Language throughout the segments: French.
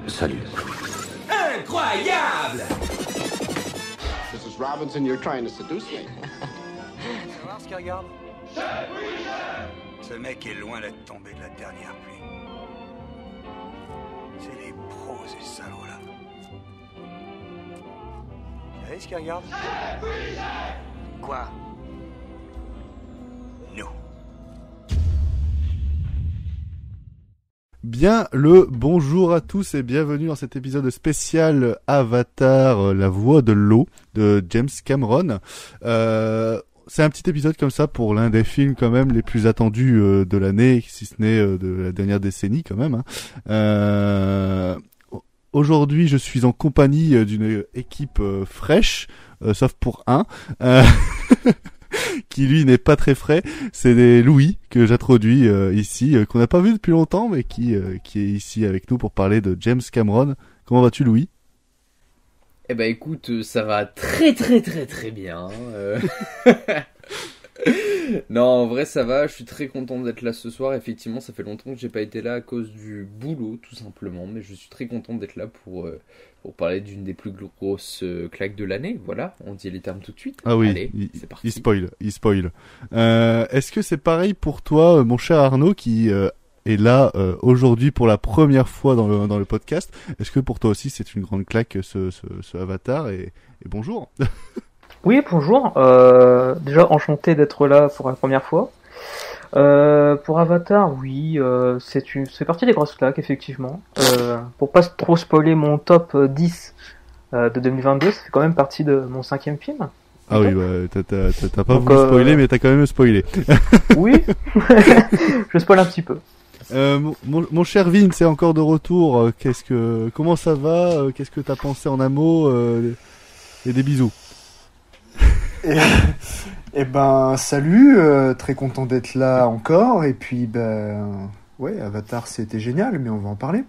Salut. Incroyable! Mrs. Robinson, you're trying to seduce me. Tu vas voir ce qu'il regarde? Ce mec est loin d'être tombé de la dernière pluie. C'est les pros, ces salauds-là. Vous savez ce qu'il regarde? Quoi? Nous. Bien le bonjour à tous et bienvenue dans cet épisode spécial Avatar, la voix de l'eau de James Cameron. C'est un petit épisode comme ça pour l'un des films quand même les plus attendus de l'année, si ce n'est de la dernière décennie quand même. Aujourd'hui, je suis en compagnie d'une équipe fraîche, sauf pour un. Qui lui n'est pas très frais, c'est Louis que j'introduis ici, qu'on n'a pas vu depuis longtemps, mais qui est ici avec nous pour parler de James Cameron. Comment vas-tu, Louis? Eh ben écoute, ça va très bien. Non, en vrai ça va, je suis très content d'être là ce soir. Effectivement, ça fait longtemps que j'ai pas été là à cause du boulot, tout simplement, mais je suis très content d'être là pour parler d'une des plus grosses claques de l'année. Voilà, on dit les termes tout de suite. Ah oui, allez, c'est parti. Il spoil. Est-ce que c'est pareil pour toi, mon cher Arnaud, qui est là aujourd'hui pour la première fois dans le podcast? Est-ce que pour toi aussi c'est une grande claque ce Avatar et bonjour. Oui, bonjour. Déjà enchanté d'être là pour la première fois. Pour Avatar, oui, c'est partie des grosses claques, effectivement. Pour pas trop spoiler mon top 10 de 2022, ça fait quand même partie de mon 5e film. Ah oui, bah, t'as pas voulu spoiler, mais t'as quand même spoilé. Oui, je spoil un petit peu. Mon cher Vin, c'est encore de retour. Comment ça va? Qu'est-ce que t'as pensé en un mot? Et des bisous. Eh ben, salut, très content d'être là encore. Et puis, ouais, Avatar, c'était génial, mais on va en parler.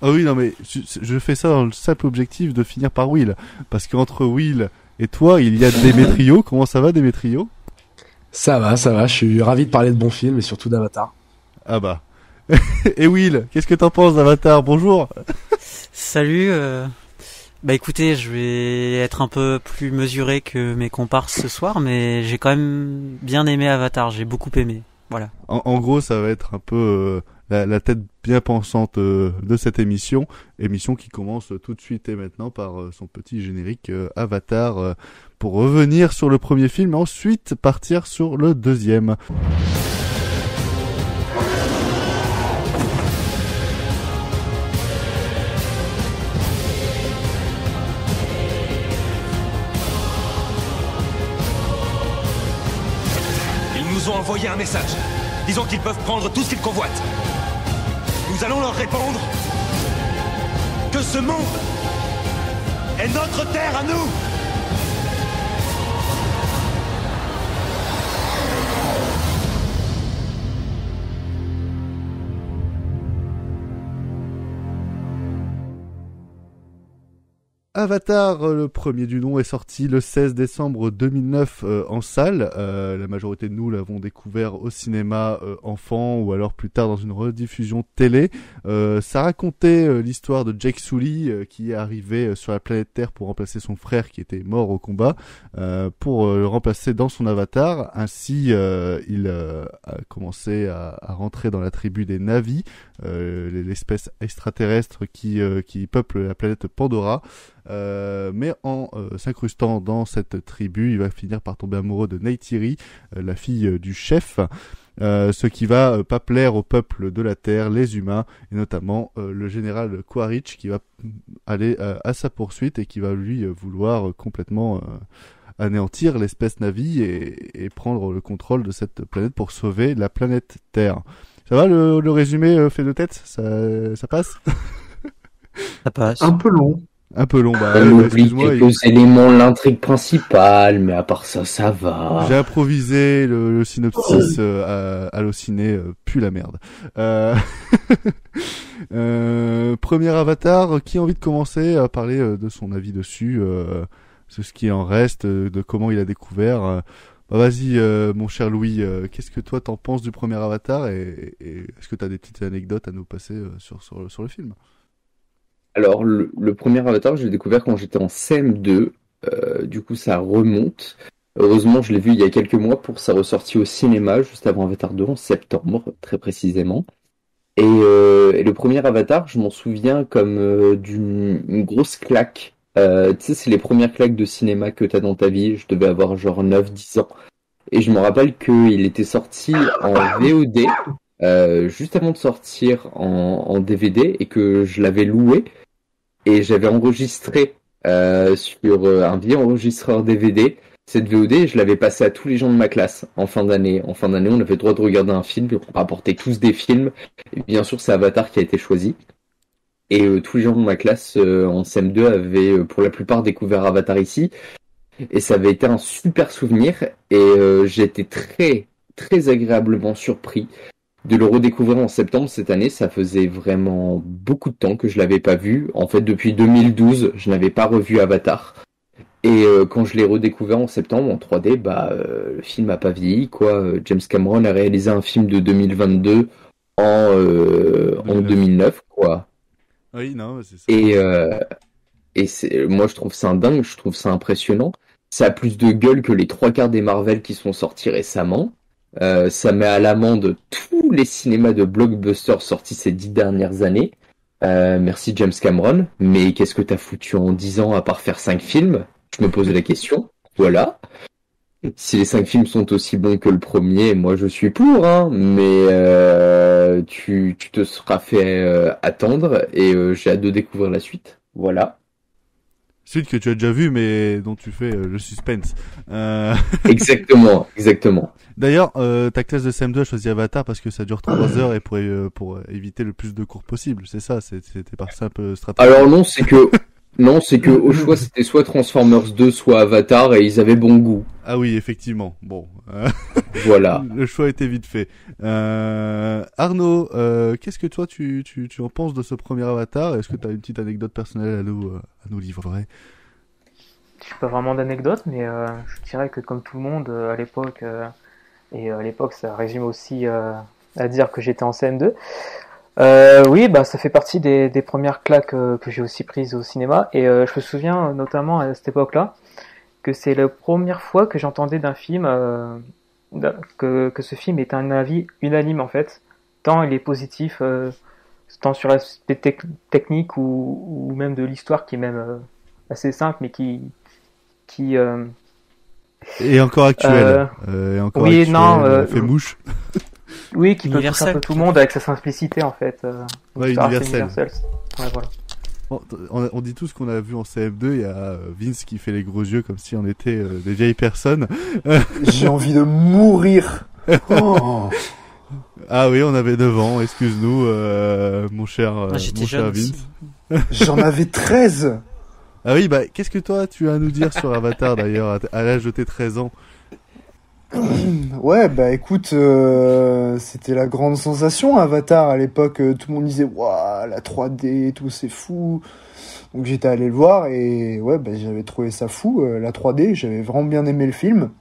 Ah oui, non, mais je fais ça dans le simple objectif de finir par Will. Parce qu'entre Will et toi, il y a Démétrio. Comment ça va, Démétrio? Ça va, je suis ravi de parler de bons films et surtout d'Avatar. Ah bah. Et Will, qu'est-ce que t'en penses d'Avatar? Bonjour. Salut, Bah écoutez, je vais être un peu plus mesuré que mes comparses ce soir, mais j'ai quand même bien aimé Avatar, j'ai beaucoup aimé. Voilà. En gros, ça va être un peu la tête bien pensante de cette émission qui commence tout de suite et maintenant par son petit générique Avatar pour revenir sur le premier film et ensuite partir sur le deuxième. Ils ont envoyé un message. Disons qu'ils peuvent prendre tout ce qu'ils convoitent. Nous allons leur répondre que ce monde est notre terre à nous. Avatar, le premier du nom, est sorti le 16 décembre 2009 en salle. La majorité de nous l'avons découvert au cinéma enfant ou alors plus tard dans une rediffusion télé. Ça racontait l'histoire de Jake Sully qui est arrivé sur la planète Terre pour remplacer son frère qui était mort au combat, pour le remplacer dans son avatar. Ainsi, il a commencé à rentrer dans la tribu des Na'vi, l'espèce extraterrestre qui peuple la planète Pandora. Mais en s'incrustant dans cette tribu, il va finir par tomber amoureux de Neytiri, la fille du chef, ce qui va pas plaire au peuple de la Terre, les humains, et notamment le général Quaritch qui va aller à sa poursuite et qui va lui vouloir complètement anéantir l'espèce Na'vi et prendre le contrôle de cette planète pour sauver la planète Terre. Ça va le résumé fait de tête? Ça passe? Ça passe. Un peu long. Un peu long, bah. On oublie quelques éléments de l'intrigue principale, mais à part ça, ça va. J'ai improvisé le synopsis Allociné, pue la merde. Premier Avatar, qui a envie de commencer à parler de son avis dessus, de ce qui en reste, de comment il a découvert. Bah vas-y, mon cher Louis, qu'est-ce que toi t'en penses du premier Avatar et est-ce que t'as des petites anecdotes à nous passer sur le film? Alors, le premier Avatar, je l'ai découvert quand j'étais en CM2. Du coup, ça remonte. Heureusement, je l'ai vu il y a quelques mois pour sa ressortie au cinéma, juste avant Avatar 2, en septembre, très précisément. Et le premier Avatar, je m'en souviens comme d'une une grosse claque. Tu sais, c'est les premières claques de cinéma que t'as dans ta vie. Je devais avoir genre 9-10 ans. Et je me rappelle qu'il était sorti en VOD, juste avant de sortir en DVD, et que je l'avais loué. Et j'avais enregistré sur un vieil enregistreur DVD cette VOD, et je l'avais passé à tous les gens de ma classe en fin d'année. En fin d'année, on avait le droit de regarder un film, on rapportait tous des films. Et bien sûr, c'est Avatar qui a été choisi. Et tous les gens de ma classe en CM2 avaient pour la plupart découvert Avatar ici. Et ça avait été un super souvenir. Et j'ai été très, très agréablement surpris de le redécouvrir en septembre cette année. Ça faisait vraiment beaucoup de temps que je l'avais pas vu. En fait, depuis 2012, je n'avais pas revu Avatar. Et quand je l'ai redécouvert en septembre en 3D, le film a pas vieilli, quoi. James Cameron a réalisé un film de 2022 en 2009, quoi. Oui, non, c'est ça. Et moi, je trouve ça dingue, je trouve ça impressionnant. Ça a plus de gueule que les 3 quarts des Marvel qui sont sortis récemment. Ça met à l'amende tous les cinémas de blockbusters sortis ces 10 dernières années. Merci James Cameron. Mais qu'est-ce que t'as foutu en 10 ans à part faire 5 films? Je me pose la question. Voilà. Si les 5 films sont aussi bons que le premier, moi je suis pour, hein. Mais tu te seras fait attendre et j'ai hâte de découvrir la suite. Voilà. Suite que tu as déjà vu, mais dont tu fais le suspense. Exactement, exactement. D'ailleurs, ta classe de CM2 a choisi Avatar parce que ça dure 3 heures et pour éviter le plus de cours possible. C'est ça, c'était par simple stratégie. Alors non, c'est que au choix c'était soit Transformers 2, soit Avatar et ils avaient bon goût. Ah oui, effectivement. Bon, voilà. Le choix était vite fait. Arnaud, qu'est-ce que toi tu en penses de ce premier Avatar? Est-ce que tu as une petite anecdote personnelle à nous livrer? Je n'ai pas vraiment d'anecdote, mais je dirais que comme tout le monde à l'époque, et à l'époque ça résume aussi à dire que j'étais en CM2, oui, ça fait partie des premières claques que j'ai aussi prises au cinéma, et je me souviens notamment à cette époque-là que c'est la première fois que j'entendais d'un film que ce film est un avis unanime en fait, tant il est positif, tant sur l'aspect technique ou même de l'histoire qui est même assez simple mais qui et encore actuel. Et encore oui, actuel, non, fait mouche. Oui, qui peut toucher un peu tout le monde avec sa simplicité en fait. Ouais, universel. Ouais, voilà. Bon, on dit tous qu'on a vu en CF2, il y a Vince qui fait les gros yeux comme si on était des vieilles personnes. J'ai envie de mourir. Oh. Ah oui, on avait 9 ans, excuse-nous, mon cher Vince. J'en avais 13. Ah oui, qu'est-ce que toi tu as à nous dire sur Avatar d'ailleurs, à l'âge de tes 13 ans? Ouais, écoute, c'était la grande sensation Avatar à l'époque. Tout le monde disait waouh, la 3D, tout c'est fou. Donc j'étais allé le voir et ouais, j'avais trouvé ça fou, la 3D. J'avais vraiment bien aimé le film.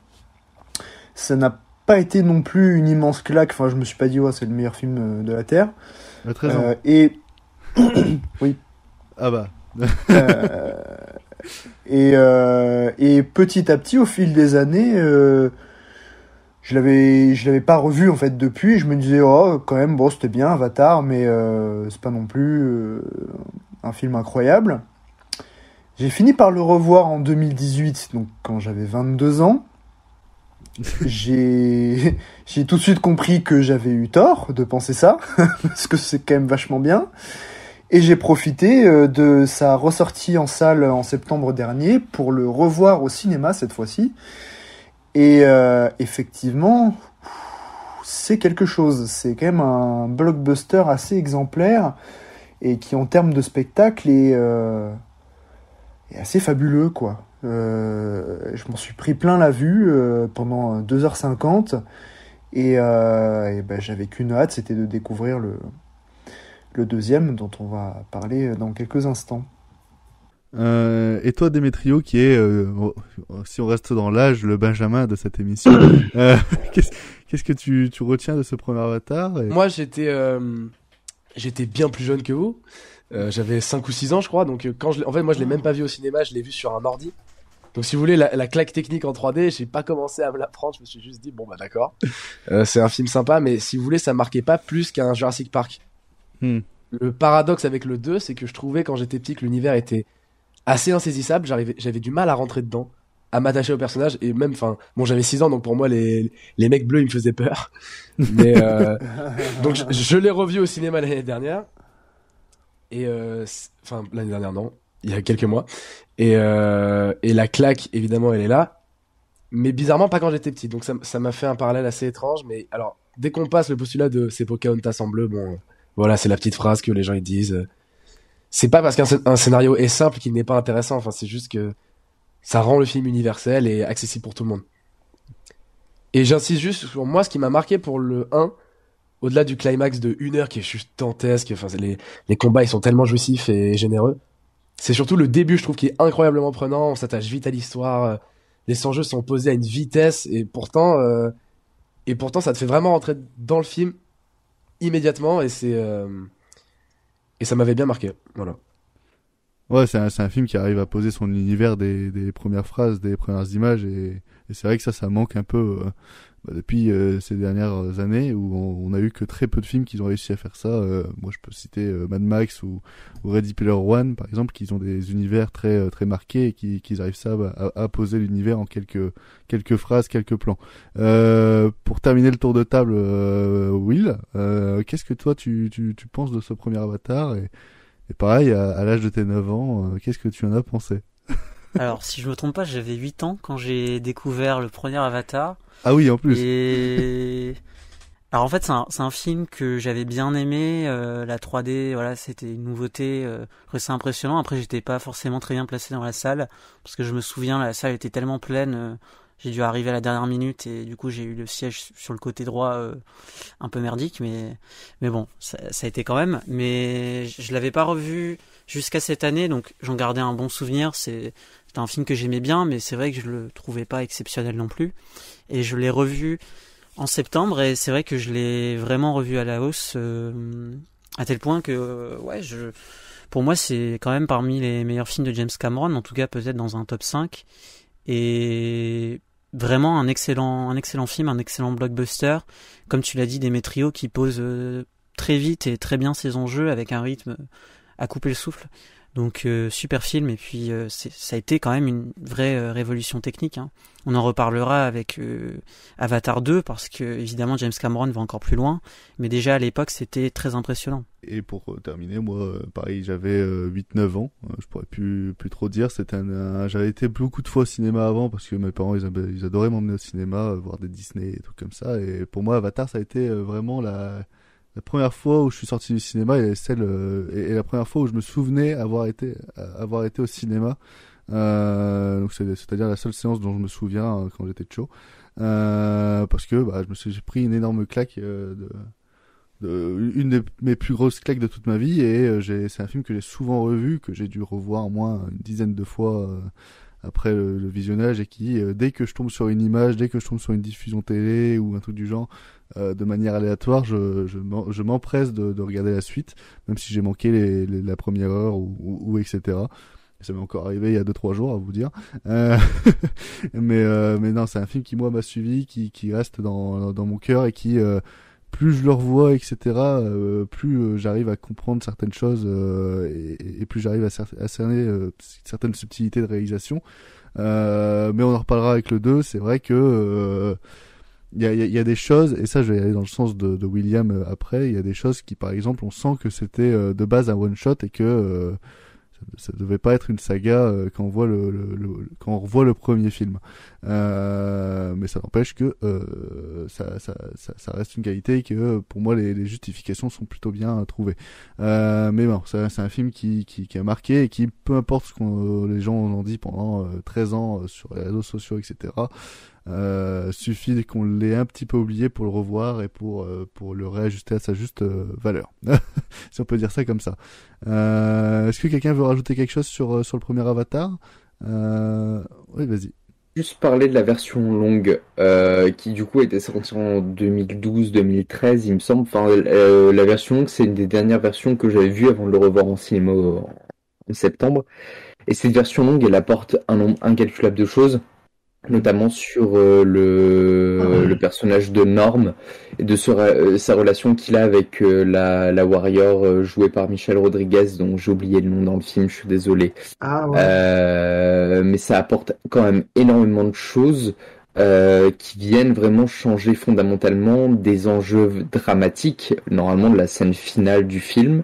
Ça n'a pas été non plus une immense claque. Enfin, je me suis pas dit c'est le meilleur film de la Terre. À 13 ans. Et oui. Ah bah. Et petit à petit, au fil des années. Je l'avais pas revu en fait depuis. Je me disais quand même c'était bien Avatar, mais c'est pas non plus un film incroyable. J'ai fini par le revoir en 2018, donc quand j'avais 22 ans. J'ai tout de suite compris que j'avais eu tort de penser ça, parce que c'est quand même vachement bien. Et j'ai profité de sa ressortie en salle en septembre dernier pour le revoir au cinéma cette fois-ci. Et effectivement, c'est quelque chose. C'est quand même un blockbuster assez exemplaire et qui, en termes de spectacle, est assez fabuleux, quoi. Je m'en suis pris plein la vue pendant 2h50 et j'avais qu'une hâte, c'était de découvrir le deuxième dont on va parler dans quelques instants. Et toi, Démétrio, qui est, si on reste dans l'âge, le Benjamin de cette émission, qu'est-ce que tu retiens de ce premier Avatar Moi, j'étais bien plus jeune que vous. J'avais 5 ou 6 ans, je crois. Donc, en fait, moi, je l'ai même pas vu au cinéma, je l'ai vu sur un ordi. Donc, si vous voulez, la claque technique en 3D, j'ai pas commencé à me l'apprendre. Je me suis juste dit, bon, bah, d'accord. C'est un film sympa, mais si vous voulez, ça marquait pas plus qu'un Jurassic Park. Le paradoxe avec le 2, c'est que je trouvais quand j'étais petit que l'univers était assez insaisissable. J'avais du mal à rentrer dedans, à m'attacher au personnage, et même, enfin, bon, j'avais 6 ans, donc pour moi, les mecs bleus, ils me faisaient peur. Mais, donc, je l'ai revu au cinéma l'année dernière. Et, enfin, l'année dernière, non, il y a quelques mois. Et la claque, évidemment, elle est là. Mais bizarrement, pas quand j'étais petit. Donc, ça m'a fait un parallèle assez étrange. Mais alors, dès qu'on passe le postulat de c'est Pocahontas en bleu, bon, voilà, c'est la petite phrase que les gens ils disent. C'est pas parce qu'un scénario est simple qu'il n'est pas intéressant. Enfin, c'est juste que ça rend le film universel et accessible pour tout le monde. Et j'insiste juste sur moi, ce qui m'a marqué pour le 1, au-delà du climax de 1 heure qui est juste dantesque, enfin, les combats ils sont tellement jouissifs et généreux. C'est surtout le début, je trouve, qui est incroyablement prenant. On s'attache vite à l'histoire. Les enjeux sont posés à une vitesse et pourtant, ça te fait vraiment rentrer dans le film immédiatement et ça m'avait bien marqué. Voilà. Ouais, c'est un film qui arrive à poser son univers des premières phrases, des premières images, et c'est vrai que ça manque un peu depuis ces dernières années où on a eu que très peu de films qui ont réussi à faire ça. Moi, je peux citer Mad Max ou Ready Player One, par exemple, qui ont des univers très très marqués et qui arrivent à poser l'univers en quelques phrases, quelques plans. Pour terminer le tour de table, Will, qu'est-ce que toi tu penses de ce premier Avatar et pareil, à l'âge de tes 9 ans, qu'est-ce que tu en as pensé? Alors, si je me trompe pas, j'avais 8 ans quand j'ai découvert le premier Avatar. Ah oui, en plus. Et alors en fait, c'est un film que j'avais bien aimé. La 3D, voilà, c'était une nouveauté. Je trouvais ça impressionnant. Après, j'étais pas forcément très bien placé dans la salle parce que je me souviens, la salle était tellement pleine. J'ai dû arriver à la dernière minute et du coup j'ai eu le siège sur le côté droit un peu merdique, mais bon, ça a été quand même. Mais je l'avais pas revu jusqu'à cette année, donc j'en gardais un bon souvenir. C'était un film que j'aimais bien, mais c'est vrai que je le trouvais pas exceptionnel non plus. Et je l'ai revu en septembre et c'est vrai que je l'ai vraiment revu à la hausse, à tel point que pour moi c'est quand même parmi les meilleurs films de James Cameron, en tout cas peut-être dans un top 5. Et vraiment un excellent film, un excellent blockbuster. Comme tu l'as dit, Démétrio qui pose très vite et très bien ses enjeux avec un rythme à couper le souffle. Donc super film, et puis ça a été quand même une vraie révolution technique, hein. On en reparlera avec Avatar 2 parce que évidemment James Cameron va encore plus loin, mais déjà à l'époque c'était très impressionnant. Et pour terminer, moi pareil, j'avais 8-9 ans, je pourrais plus trop dire, j'avais été beaucoup de fois au cinéma avant parce que mes parents ils adoraient m'emmener au cinéma, voir des Disney et tout comme ça, et pour moi Avatar ça a été vraiment la première fois où je suis sorti du cinéma et et la première fois où je me souvenais avoir été au cinéma, donc c'est-à-dire la seule séance dont je me souviens quand j'étais chaud, parce que j'ai pris une énorme claque, une de mes plus grosses claques de toute ma vie, et c'est un film que j'ai souvent revu, que j'ai dû revoir au moins une dizaine de fois après le visionnage, et qui dès que je tombe sur une image, dès que je tombe sur une diffusion télé ou un truc du genre, de manière aléatoire, je m'empresse de regarder la suite, même si j'ai manqué la première heure ou etc. Ça m'est encore arrivé il y a 2-3 jours, à vous dire. Mais non, c'est un film qui moi m'a suivi, qui reste dans mon cœur, et qui plus je le revois, etc., plus j'arrive à comprendre certaines choses, et plus j'arrive à cerner certaines subtilités de réalisation. Mais on en reparlera avec le 2. C'est vrai que il y a des choses, et ça je vais aller dans le sens de William après, il y a des choses qui, par exemple, on sent que c'était de base un one shot, et que ça devait pas être une saga quand on revoit le premier film, mais ça n'empêche que ça reste une qualité, et que pour moi les justifications sont plutôt bien trouvées, mais bon, c'est un film qui a marqué, et qui, peu importe ce que les gens en ont dit pendant 13 ans sur les réseaux sociaux, etc., Suffit qu'on l'ait un petit peu oublié pour le revoir et pour le réajuster à sa juste valeur. Si on peut dire ça comme ça. Est-ce que quelqu'un veut rajouter quelque chose sur le premier Avatar? Oui, vas-y. Juste parler de la version longue qui du coup était sortie en 2012-2013 il me semble. Enfin, la version longue c'est une des dernières versions que j'avais vues avant de le revoir en cinéma en septembre. Et cette version longue elle apporte un nombre incalculable de choses, notamment sur le personnage de Norm et de sa relation qu'il a avec la Warrior jouée par Michelle Rodriguez, dont j'ai oublié le nom dans le film, je suis désolé. Ah ouais. Mais ça apporte quand même énormément de choses qui viennent vraiment changer fondamentalement des enjeux dramatiques, normalement de la scène finale du film.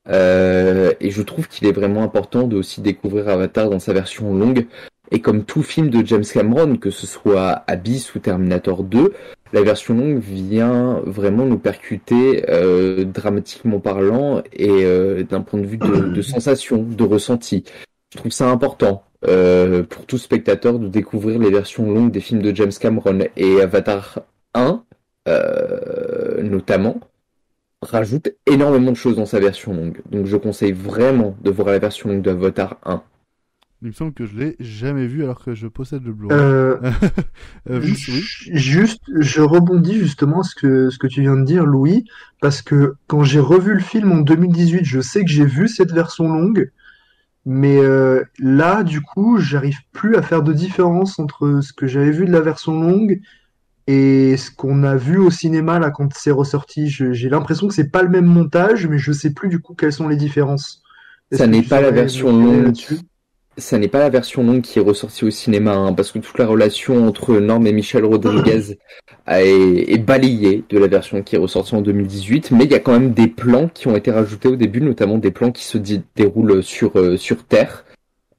Et je trouve qu'il est vraiment important de aussi découvrir Avatar dans sa version longue. Et comme tout film de James Cameron, que ce soit Abyss ou Terminator 2, la version longue vient vraiment nous percuter dramatiquement parlant et d'un point de vue de sensation, de ressenti. Je trouve ça important pour tout spectateur de découvrir les versions longues des films de James Cameron. Et Avatar 1, notamment, rajoute énormément de choses dans sa version longue. Donc je conseille vraiment de voir la version longue d'Avatar 1. Il me semble que je l'ai jamais vu alors que je possède le Blu-ray. Vince, oui. Juste, je rebondis justement à ce que tu viens de dire, Louis, parce que quand j'ai revu le film en 2018, je sais que j'ai vu cette version longue, mais là, du coup, j'arrive plus à faire de différence entre ce que j'avais vu de la version longue et ce qu'on a vu au cinéma là quand c'est ressorti. J'ai l'impression que c'est pas le même montage, mais je sais plus du coup quelles sont les différences. Est-ce Ça que n'est tu pas la saurais version m'éclairer longue. là-dessus? Ça n'est pas la version longue qui est ressortie au cinéma, hein, parce que toute la relation entre Norm et Michelle Rodriguez est balayée de la version qui est ressortie en 2018, mais il y a quand même des plans qui ont été rajoutés au début, notamment des plans qui se déroulent sur Terre,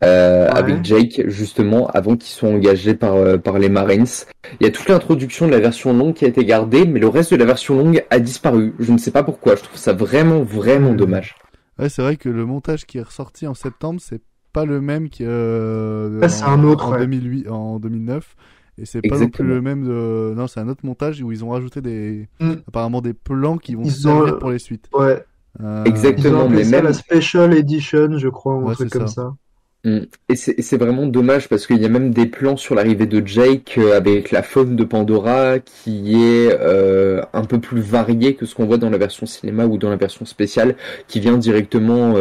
avec Jake, justement, avant qu'ils soient engagés par les Marines. Il y a toute l'introduction de la version longue qui a été gardée, mais le reste de la version longue a disparu. Je ne sais pas pourquoi, je trouve ça vraiment, vraiment dommage. Ouais, c'est vrai que le montage qui est ressorti en septembre, c'est pas le même c'est un autre, en ouais. 2008, en 2009, et c'est pas non plus le même non, c'est un autre montage où ils ont rajouté apparemment des plans qui vont servir pour les suites. Ouais. Exactement, Ils ont appelé mais ça même la Special Edition, je crois, ou un truc comme ça. Et c'est vraiment dommage parce qu'il y a même des plans sur l'arrivée de Jake avec la faune de Pandora qui est un peu plus variée que ce qu'on voit dans la version cinéma ou dans la version spéciale, qui vient directement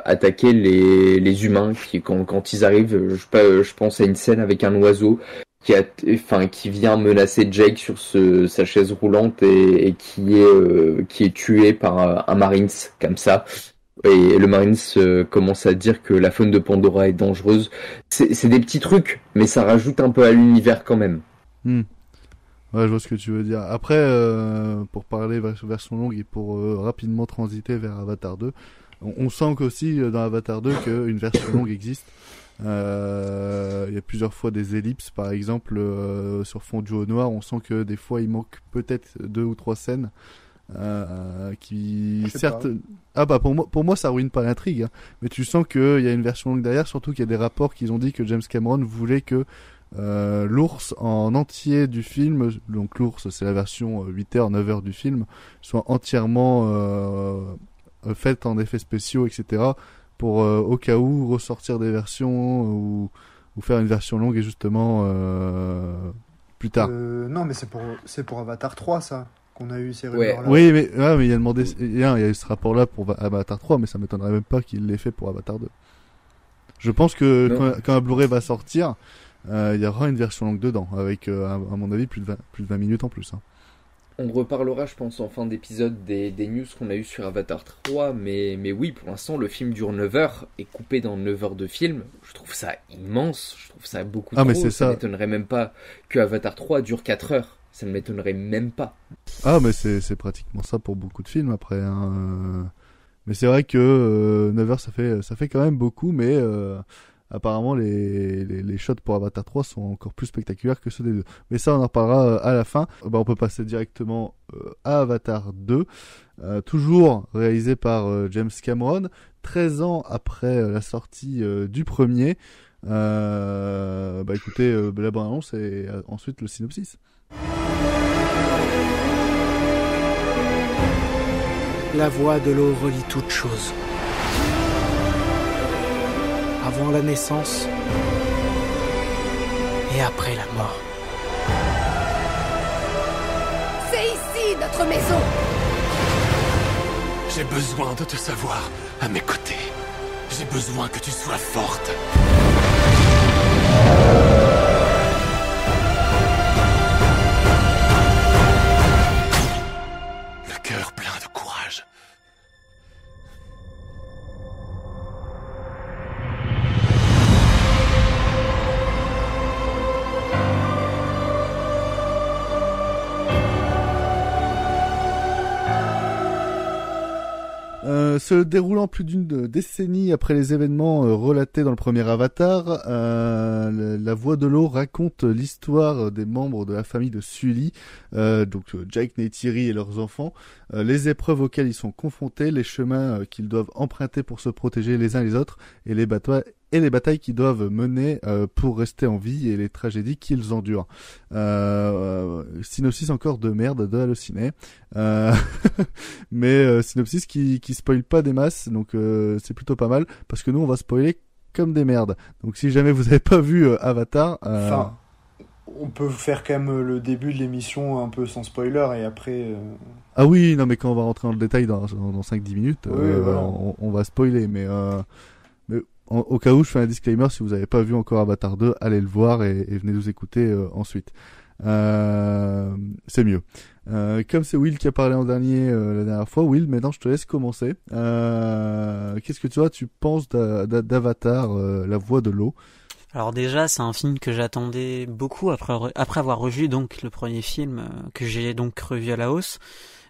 attaquer les humains quand ils arrivent. Je pense à une scène avec un oiseau qui vient menacer Jake sur sa chaise roulante et qui est tué par un Marines comme ça. Et le Marines commence à dire que la faune de Pandora est dangereuse. C'est des petits trucs, mais ça rajoute un peu à l'univers quand même. Ouais, je vois ce que tu veux dire. Après, pour parler version longue et pour rapidement transiter vers Avatar 2, on sent qu'aussi dans Avatar 2 qu'une version longue existe. Il y a plusieurs fois des ellipses, par exemple, sur fond du haut noir. On sent que des fois il manque peut-être 2 ou 3 scènes. Qui certes pour moi ça ruine pas l'intrigue, hein, mais tu sens qu'il y a une version longue derrière, surtout qu'il y a des rapports qu'ils ont dit que James Cameron voulait que l'ours en entier du film, donc l'ours c'est la version 8h 9h du film, soit entièrement faite en effets spéciaux, etc., pour au cas où ressortir des versions ou faire une version longue et justement plus tard. Non, mais c'est pour Avatar 3 ça qu'on a eu ces rumeurs-là. Oui, mais il a demandé, il y a eu ce rapport-là pour Avatar 3, mais ça m'étonnerait même pas qu'il l'ait fait pour Avatar 2. Je pense que quand un Blu-ray va sortir, il y aura une version longue dedans, avec, à mon avis, plus de 20 minutes en plus. Hein. On reparlera, je pense, en fin d'épisode des news qu'on a eu sur Avatar 3, mais oui, pour l'instant, le film dure 9 heures, et coupé dans 9 heures de film, je trouve ça immense, je trouve ça beaucoup trop. Mais c'est ça m'étonnerait même pas que Avatar 3 dure 4 heures. Ça ne m'étonnerait même pas. Ah, mais c'est pratiquement ça pour beaucoup de films après. Hein. Mais c'est vrai que 9 heures, ça fait quand même beaucoup, mais apparemment les shots pour Avatar 3 sont encore plus spectaculaires que ceux des deux. Mais ça, on en reparlera à la fin. On peut passer directement à Avatar 2, toujours réalisé par James Cameron, 13 ans après la sortie du premier. Écoutez, la bande-annonce et ensuite le synopsis. La voix de l'eau relie toutes choses. Avant la naissance et après la mort. C'est ici notre maison. J'ai besoin de te savoir à mes côtés. J'ai besoin que tu sois forte. Le cœur plein de courage. Se déroulant plus d'une décennie après les événements relatés dans le premier Avatar, la Voix de l'eau raconte l'histoire des membres de la famille de Sully, donc Jake, Neytiri et leurs enfants, les épreuves auxquelles ils sont confrontés, les chemins qu'ils doivent emprunter pour se protéger les uns les autres, et les batailles qu'ils doivent mener pour rester en vie et les tragédies qu'ils endurent. Synopsis encore de merde de Allociné. Mais synopsis qui spoil pas des masses, donc c'est plutôt pas mal, parce que nous on va spoiler comme des merdes. Donc si jamais vous avez pas vu Avatar... Enfin, on peut faire quand même le début de l'émission un peu sans spoiler et après... Ah oui, non mais quand on va rentrer dans le détail dans 5-10 minutes, oui, voilà. on va spoiler, mais au cas où je fais un disclaimer, si vous n'avez pas vu encore Avatar 2, allez le voir et venez nous écouter ensuite. C'est mieux. Comme c'est Will qui a parlé en dernier la dernière fois, Will, maintenant je te laisse commencer. Qu'est-ce que tu penses d'Avatar, la voix de l'eau? Alors déjà, c'est un film que j'attendais beaucoup après avoir revu donc le premier film que j'ai donc revu à la hausse.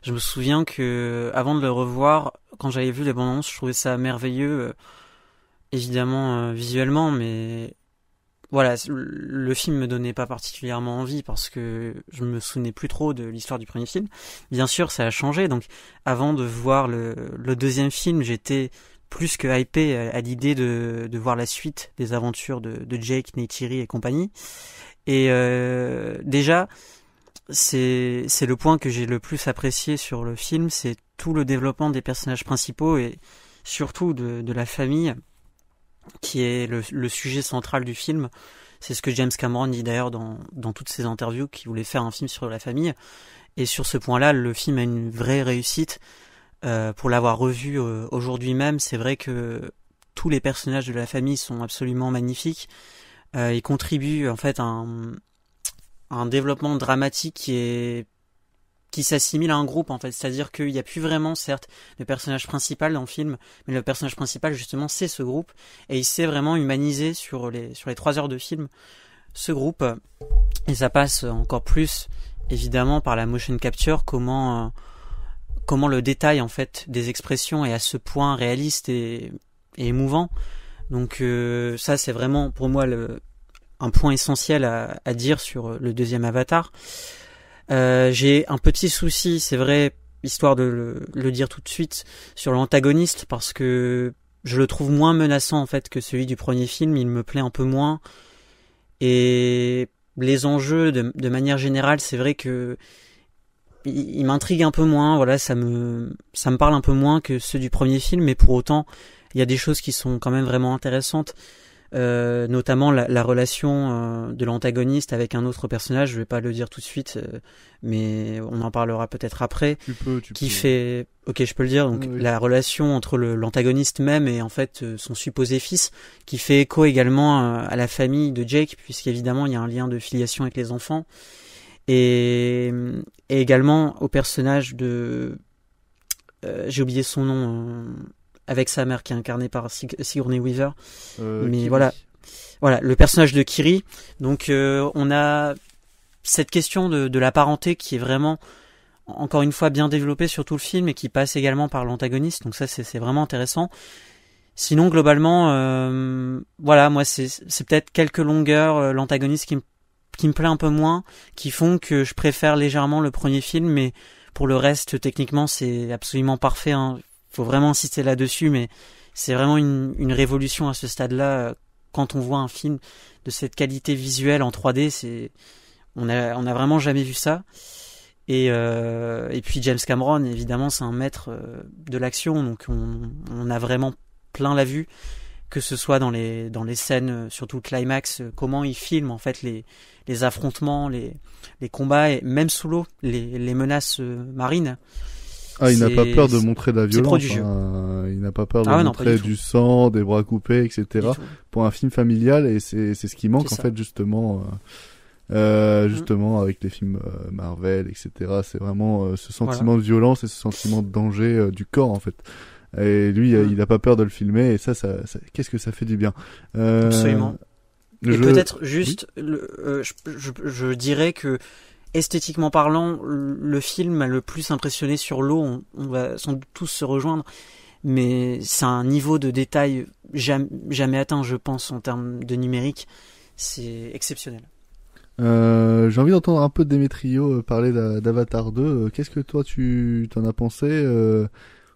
Je me souviens que avant de le revoir, quand j'avais vu les bandes annonces, je trouvais ça merveilleux, évidemment visuellement, mais voilà, le film me donnait pas particulièrement envie parce que je me souvenais plus trop de l'histoire du premier film. Bien sûr, ça a changé, donc avant de voir le deuxième film, j'étais plus que hypé à l'idée de voir la suite des aventures de Jake, Neytiri et compagnie. Et déjà, c'est le point que j'ai le plus apprécié sur le film, c'est tout le développement des personnages principaux et surtout de la famille, qui est le sujet central du film. C'est ce que James Cameron dit d'ailleurs dans toutes ses interviews, qu'il voulait faire un film sur la famille. Et sur ce point-là, le film a une vraie réussite. Pour l'avoir revu aujourd'hui même, c'est vrai que tous les personnages de la famille sont absolument magnifiques. Ils contribuent en fait à un développement dramatique qui s'assimile à un groupe en fait, c'est-à-dire qu'il n'y a plus vraiment certes le personnage principal dans le film, mais le personnage principal justement c'est ce groupe, et il s'est vraiment humanisé sur les 3 heures de film, ce groupe, et ça passe encore plus évidemment par la motion capture, comment le détail en fait des expressions est à ce point réaliste et émouvant. Donc ça c'est vraiment pour moi un point essentiel à dire sur le deuxième Avatar. J'ai un petit souci, c'est vrai, histoire de le dire tout de suite, sur l'antagoniste, parce que je le trouve moins menaçant en fait que celui du premier film, il me plaît un peu moins. Et les enjeux de manière générale, c'est vrai que il m'intrigue un peu moins, voilà, ça me parle un peu moins que ceux du premier film, mais pour autant, il y a des choses qui sont quand même vraiment intéressantes. Notamment la relation de l'antagoniste avec un autre personnage, je vais pas le dire tout de suite, mais on en parlera peut-être après. Tu peux. Fait, ok, je peux le dire. Donc oui. La relation entre l'antagoniste même et en fait son supposé fils, qui fait écho également à la famille de Jake, puisqu'évidemment il y a un lien de filiation avec les enfants, et également au personnage de, j'ai oublié son nom. Avec sa mère qui est incarnée par Sigourney Weaver. Mais Kiri. voilà, le personnage de Kiri. Donc on a cette question de la parenté qui est vraiment, encore une fois, bien développée sur tout le film et qui passe également par l'antagoniste. Donc ça, c'est vraiment intéressant. Sinon, globalement, moi, c'est peut-être quelques longueurs, l'antagoniste qui me plaît un peu moins, qui font que je préfère légèrement le premier film, mais pour le reste, techniquement, c'est absolument parfait, hein. Faut vraiment insister là-dessus, mais c'est vraiment une révolution à ce stade-là quand on voit un film de cette qualité visuelle en 3D, on a vraiment jamais vu ça. Et puis James Cameron, évidemment, c'est un maître de l'action, donc on a vraiment plein la vue, que ce soit dans les scènes, surtout le climax, comment il filme en fait les affrontements, les combats, et même sous l'eau, les menaces marines. Il n'a pas peur de montrer de la violence. Prodigieux. Il n'a pas peur de montrer du sang, des bras coupés, etc. Pour un film familial, et c'est ce qui manque en fait justement. Justement avec les films Marvel, etc. C'est vraiment ce sentiment de violence et ce sentiment de danger du corps en fait. Et lui, il a pas peur de le filmer, et ça qu'est-ce que ça fait du bien. Absolument. Et peut-être juste, je dirais que esthétiquement parlant, le film m'a le plus impressionné sur l'eau. On va sans doute tous se rejoindre, mais c'est un niveau de détail jamais atteint, je pense, en termes de numérique. C'est exceptionnel. J'ai envie d'entendre un peu de Démétrio parler d'Avatar 2. Qu'est-ce que toi tu t'en as pensé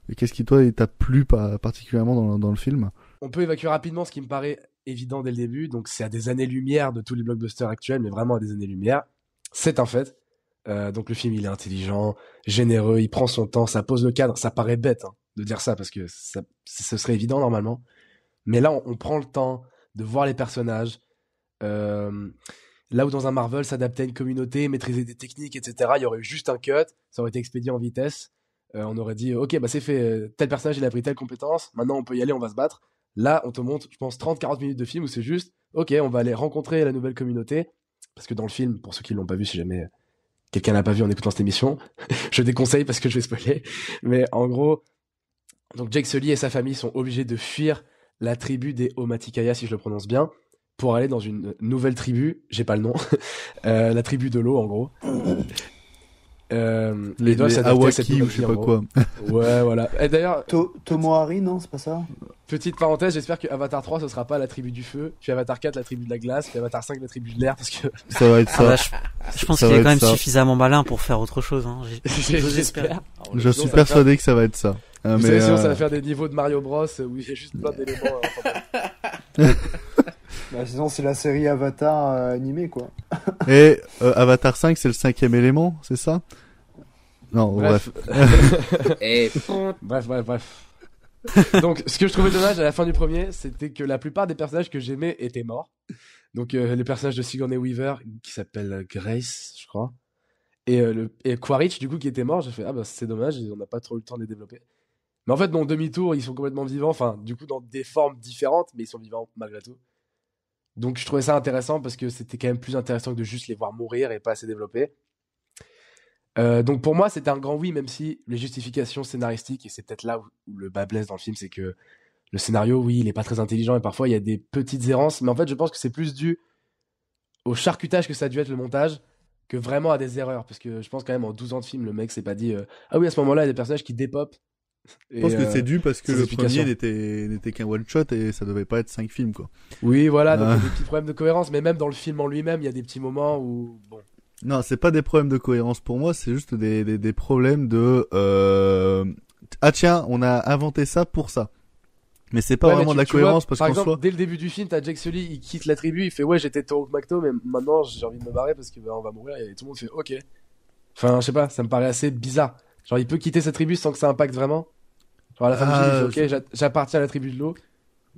et qu'est-ce qui toi t'a plu particulièrement dans le film? On peut évacuer rapidement ce qui me paraît évident dès le début. Donc c'est à des années-lumière de tous les blockbusters actuels, mais vraiment à des années-lumière. C'est un fait. Donc le film, il est intelligent, généreux, il prend son temps, ça pose le cadre. Ça paraît bête de dire ça parce que ce serait évident normalement. Mais là, on prend le temps de voir les personnages. Là où dans un Marvel, s'adapter à une communauté, maîtriser des techniques, etc., il y aurait eu juste un cut, ça aurait été expédié en vitesse. On aurait dit, ok, bah c'est fait, tel personnage il a pris telle compétence, maintenant on peut y aller, on va se battre. Là, on te montre, je pense, 30-40 minutes de film où c'est juste, ok, on va aller rencontrer la nouvelle communauté. Parce que dans le film, pour ceux qui l'ont pas vu, si jamais quelqu'un l'a pas vu en écoutant cette émission, je déconseille parce que je vais spoiler. Mais en gros, donc Jake Sully et sa famille sont obligés de fuir la tribu des Omaticaya, si je le prononce bien, pour aller dans une nouvelle tribu, j'ai pas le nom, la tribu de l'eau en gros. Les Awaki ou je sais pas quoi. Ouais, voilà. Et d'ailleurs, Tomohari, non, c'est pas ça? Petite parenthèse, j'espère que Avatar 3 ce sera pas la tribu du feu, puis Avatar 4 la tribu de la glace, puis Avatar 5 la tribu de l'air, parce que ça va être ça. Je pense qu'il est quand même suffisamment malin pour faire autre chose. J'espère. Je suis persuadé que ça va être ça. Vous savez, sinon ça va faire des niveaux de Mario Bros où il y a juste plein d'éléments. Sinon c'est la série Avatar animée quoi. Et Avatar 5 c'est le 5e élément, c'est ça? Non, bref. Bref. Donc ce que je trouvais dommage à la fin du premier, c'était que la plupart des personnages que j'aimais étaient morts. Donc les personnages de Sigourney Weaver qui s'appelle Grace, je crois, et Quaritch du coup qui était mort, j'ai fait c'est dommage, on n'a pas trop eu le temps de les développer. Mais en fait dans demi-tour ils sont complètement vivants, enfin du coup dans des formes différentes, mais ils sont vivants malgré tout. Donc je trouvais ça intéressant parce que c'était quand même plus intéressant que de juste les voir mourir et pas assez développer. Donc pour moi c'était un grand oui, même si les justifications scénaristiques, et c'est peut-être là où le bas blesse dans le film, c'est que le scénario, oui, il est pas très intelligent et parfois il y a des petites errances, mais en fait je pense que c'est plus dû au charcutage que ça a dû être le montage que vraiment à des erreurs, parce que je pense quand même en 12 ans de film le mec s'est pas dit ah oui à ce moment-là il y a des personnages qui dépopent. Je pense que c'est dû parce que le premier n'était qu'un one shot et ça devait pas être 5 films quoi. Oui voilà, donc il y a des petits problèmes de cohérence, mais même dans le film en lui-même il y a des petits moments où bon. Non, c'est pas des problèmes de cohérence pour moi, c'est juste des problèmes de ah tiens, on a inventé ça pour ça. Mais c'est pas vraiment de la cohérence parce par qu'en exemple, soi... dès le début du film, t'as Jake Sully, il quitte la tribu, il fait ouais j'étais Toro Macto, mais maintenant j'ai envie de me barrer parce que on va mourir, et tout le monde fait ok. Enfin je sais pas, ça me paraît assez bizarre. Genre il peut quitter sa tribu sans que ça impacte vraiment. Genre à la fin du film, il fait ok j'appartiens à la tribu de l'eau.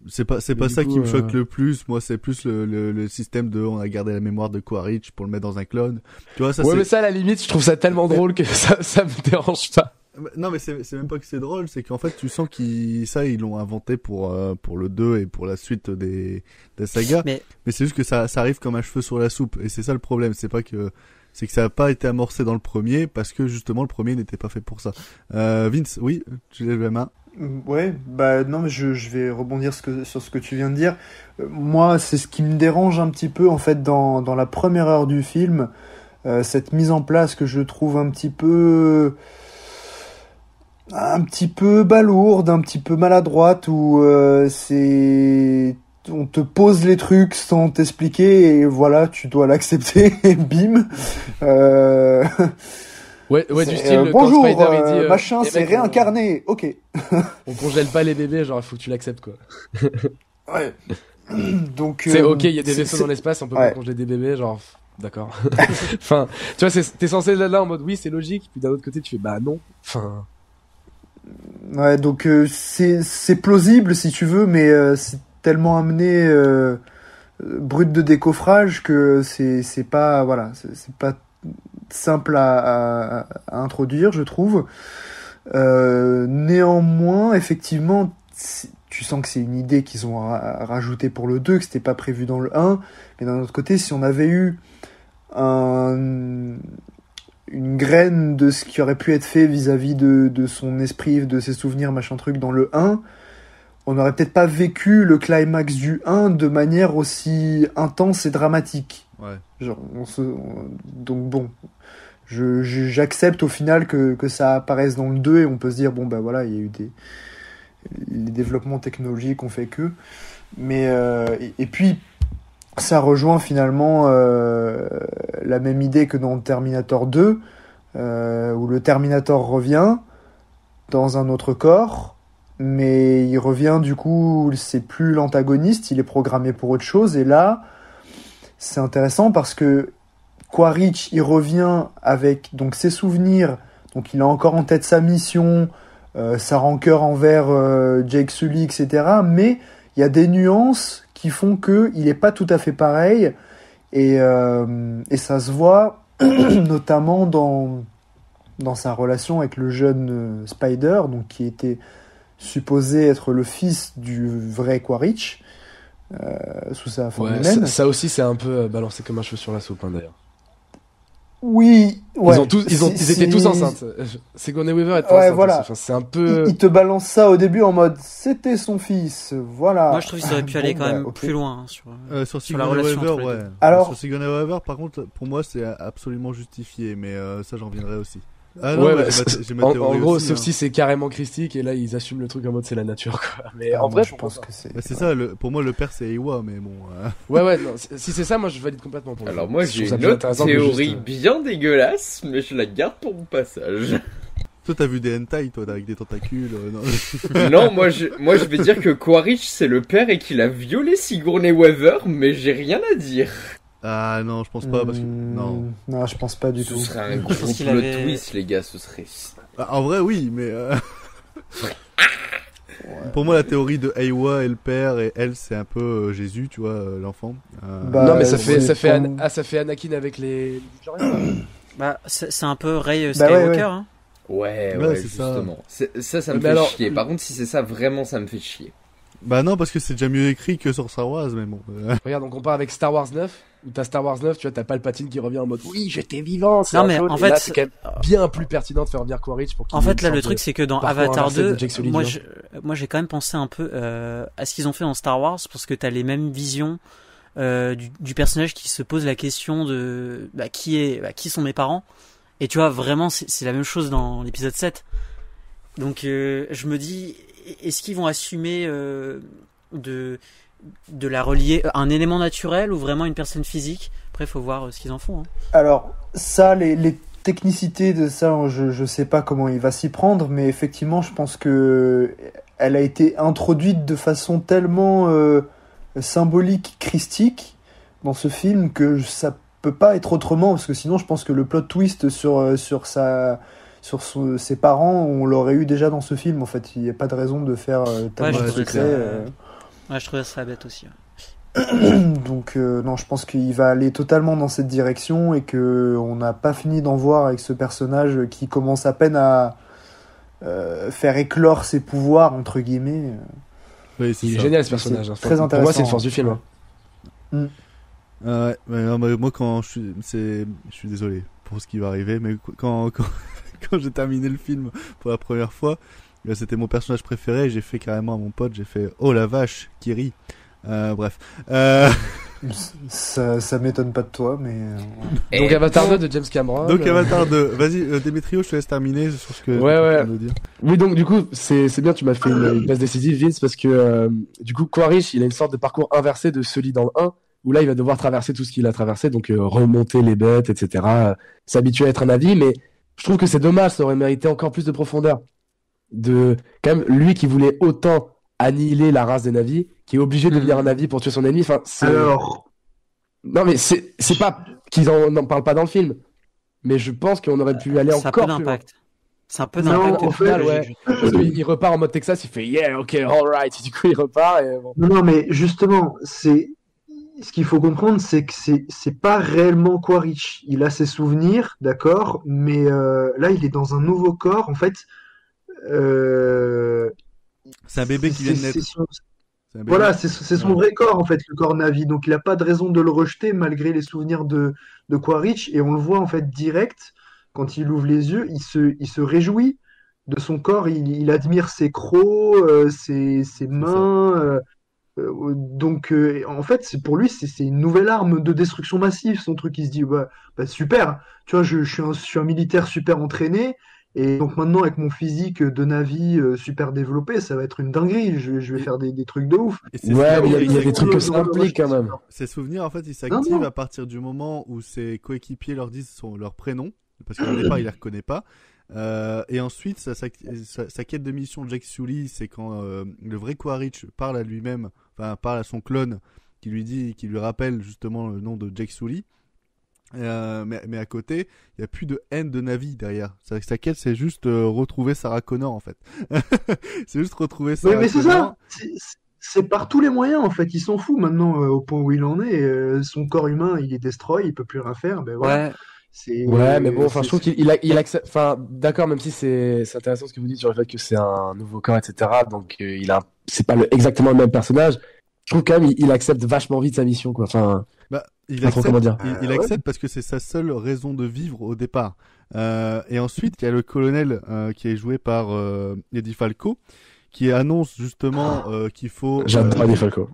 C'est pas ça qui me choque le plus. Moi, c'est plus le système de on a gardé la mémoire de Quaritch pour le mettre dans un clone. Tu vois, ça ouais, mais ça, à la limite, je trouve ça tellement drôle que ça me dérange pas. Non, mais c'est même pas que c'est drôle, c'est qu'en fait, tu sens qu'ils l'ont inventé pour le 2 et pour la suite des sagas. Mais c'est juste que ça arrive comme un cheveu sur la soupe. Et c'est ça le problème. C'est que ça a pas été amorcé dans le premier parce que justement, le premier n'était pas fait pour ça. Vince, oui, tu lèves la main. Ouais, non, mais je vais rebondir sur ce que tu viens de dire. Moi, c'est ce qui me dérange un petit peu en fait dans la première heure du film, cette mise en place que je trouve un petit peu balourde, un petit peu maladroite, où on te pose les trucs sans t'expliquer et voilà, tu dois l'accepter et bim. Ouais, du style, bonjour, quand Spider, il dit, machin, c'est réincarné, ok. On congèle pas les bébés, genre, faut que tu l'acceptes, quoi. Ouais. Donc. C'est ok, il y a des vaisseaux dans l'espace, on peut pas congeler des bébés, genre. D'accord. Enfin, tu vois, t'es censé être là en mode oui, c'est logique, puis d'un autre côté, tu fais bah non. Enfin. Ouais, donc c'est plausible si tu veux, mais c'est tellement amené brut de décoffrage que c'est pas voilà, c'est pas simple à introduire, je trouve. Néanmoins, effectivement, tu sens que c'est une idée qu'ils ont rajoutée pour le 2, que c'était pas prévu dans le 1, mais d'un autre côté, si on avait eu une graine de ce qui aurait pu être fait vis-à-vis de son esprit, de ses souvenirs, machin truc, dans le 1, on n'aurait peut-être pas vécu le climax du 1 de manière aussi intense et dramatique. Ouais. Genre, donc bon, j'accepte au final que ça apparaisse dans le 2 et on peut se dire, bon ben voilà, il y a eu les développements technologiques ont fait que... Mais, et puis, ça rejoint finalement la même idée que dans Terminator 2, où le Terminator revient dans un autre corps, mais il revient du coup, c'est plus l'antagoniste, il est programmé pour autre chose, et là, c'est intéressant parce que Quaritch, il revient avec donc ses souvenirs, donc il a encore en tête sa mission, sa rancœur envers Jake Sully, etc., mais il y a des nuances qui font qu'il n'est pas tout à fait pareil, et ça se voit notamment dans sa relation avec le jeune Spider, donc qui était supposé être le fils du vrai Quaritch, sous sa forme humaine. Ça aussi, c'est un peu balancé comme un cheveu sur la soupe, hein, d'ailleurs. Oui, ouais. Ils étaient tous enceintes. Sigourney Weaver était ouais, enceinte voilà. aussi. Enfin, c'est un peu... Il te balance ça au début en mode c'était son fils, voilà. Moi je trouve qu'ils auraient pu aller quand même plus loin hein, sur la relation Weaver, entre les ouais. deux. Alors... Sur Sigourney Weaver, par contre, pour moi c'est absolument justifié, mais ça j'en reviendrai aussi. J'ai ma théorie en gros, aussi, sauf hein. si c'est carrément christique et là ils assument le truc en mode c'est la nature quoi. Mais en vrai, je pense que c'est. C'est ça, pour moi le père c'est Iwa, mais bon. Ouais, non, si c'est ça, moi je valide complètement pour Alors moi j'ai une autre théorie bien dégueulasse, mais je la garde pour mon passage. Toi t'as vu des hentai toi avec des tentacules Non, moi je vais dire que Quaritch c'est le père et qu'il a violé Sigourney Weaver, mais j'ai rien à dire. Ah non, je pense pas parce que non. Non, je pense pas du tout. Ce serait un gros plot twist, les gars, ce serait. En vrai, oui, mais. Pour moi, la théorie de Aiwa et le père et elle, c'est un peu Jésus, tu vois, l'enfant. Non, mais ça fait Anakin avec les. Bah, c'est un peu Rey Skywalker. Hein. Ouais, c'est justement. Ça me fait chier. Par contre, si c'est ça, vraiment, ça me fait chier. Bah non, parce que c'est déjà mieux écrit que sur Star Wars, mais bon. Regarde, on compare avec Star Wars 9, où t'as Star Wars 9, tu vois, t'as Palpatine qui revient en mode oui, j'étais vivant. Non, mais en fait, c'est quand même bien plus pertinent de faire revenir Quaritch pour qu'il. En fait, là, le truc, c'est que dans Avatar 2, moi, j'ai quand même pensé un peu à ce qu'ils ont fait dans Star Wars, parce que t'as les mêmes visions du personnage qui se pose la question de qui sont mes parents. Et tu vois, vraiment, c'est la même chose dans l'épisode 7. Donc, je me dis, est-ce qu'ils vont assumer de la relier à un élément naturel ou vraiment une personne physique? Après, il faut voir ce qu'ils en font. Hein. Alors, ça, les technicités de ça, je sais pas comment il va s'y prendre, mais effectivement, je pense que elle a été introduite de façon tellement symbolique, christique dans ce film que ça peut pas être autrement, parce que sinon, je pense que le plot twist sur ses parents, on l'aurait eu déjà dans ce film. En fait, il n'y a pas de raison de faire tellement de secret. Ouais, je trouvais ça bête aussi. Donc, non, je pense qu'il va aller totalement dans cette direction et qu'on n'a pas fini d'en voir avec ce personnage qui commence à peine à faire éclore ses pouvoirs, entre guillemets. Oui, il est génial ce personnage. Très intéressant. Pour moi, c'est une force du film. Ouais, mais non, moi quand je suis désolé pour ce qui va arriver, mais quand j'ai terminé le film pour la première fois, c'était mon personnage préféré et j'ai fait carrément à mon pote, j'ai fait oh la vache qui rit. Bref. Ça m'étonne pas de toi, mais. Donc Avatar 2 de James Cameron. Donc Avatar 2. Vas-y, Démétrio, je te laisse terminer sur ce que tu veux nous dire. Oui, donc du coup, c'est bien, tu m'as fait une passe décisive, Vince, parce que du coup, Quaritch, il a une sorte de parcours inversé de celui dans le 1. Où là il va devoir traverser tout ce qu'il a traversé, donc remonter les bêtes, etc., s'habituer à être un navire, mais je trouve que c'est dommage, ça aurait mérité encore plus de profondeur. De quand même lui qui voulait autant annihiler la race des Na'vi, qui est obligé de devenir un Na'vi pour tuer son ennemi. Enfin, Alors, non, mais c'est pas qu'ils n'en parlent pas dans le film, mais je pense qu'on aurait pu aller Ça a encore peu plus loin. d'impact. C'est un peu Non, d'impact. en Au final, fait, ouais. Parce qu'il repart en mode Texas, il fait yeah, ok, alright. Du coup, il repart et bon. non, mais justement, ce qu'il faut comprendre, c'est que c'est pas réellement Quaritch. Il a ses souvenirs, d'accord, mais là, il est dans un nouveau corps. En fait, euh, C'est un bébé qui vient de naître. C'est un bébé. Voilà, c'est son vrai corps, en fait, le corps Na'vi. Donc, il n'a pas de raison de le rejeter malgré les souvenirs de Quaritch. Et on le voit, en fait, direct, quand il ouvre les yeux, il se réjouit de son corps. Il admire ses crocs, ses mains. Donc, en fait, pour lui, c'est une nouvelle arme de destruction massive, son truc. Il se dit, bah, super, tu vois, je suis un militaire super entraîné. Et donc maintenant, avec mon physique de Navi super développé, ça va être une dinguerie. Je vais faire des trucs de ouf. Et ces Ouais, mais souvenirs, il y a des trucs que ça implique quand même. Ces souvenirs, en fait, ils Non, s'activent non. à partir du moment où ses coéquipiers leur disent leur prénom, parce qu'au départ, il les reconnaît pas. Et ensuite, sa quête de mission de Jake Sully, c'est quand le vrai Quaritch parle à lui-même, enfin parle à son clone, qui lui rappelle justement le nom de Jake Sully. Mais à côté, il y a plus de haine de Na'vi derrière. Sa quête, c'est juste retrouver Sarah Connor en fait. C'est juste retrouver Sarah Mais c'est Connor. ça. C'est par tous les moyens en fait. Il s'en fout maintenant au point où il en est. Son corps humain, il est destroy, il peut plus rien faire. Ben voilà. Ouais. Ouais, mais bon, enfin, je trouve qu'il accepte. Enfin, d'accord, même si c'est intéressant ce que vous dites sur le fait que c'est un nouveau corps, etc. Donc, c'est pas exactement le même personnage. Je trouve quand même il accepte vachement vite sa mission, quoi. Enfin, Bah, il pas trop accepte, comment dire. il accepte parce que c'est sa seule raison de vivre au départ. Et ensuite, il y a le colonel qui est joué par Eddie Falco, qui annonce justement qu'il faut. J'adore Eddie Falco.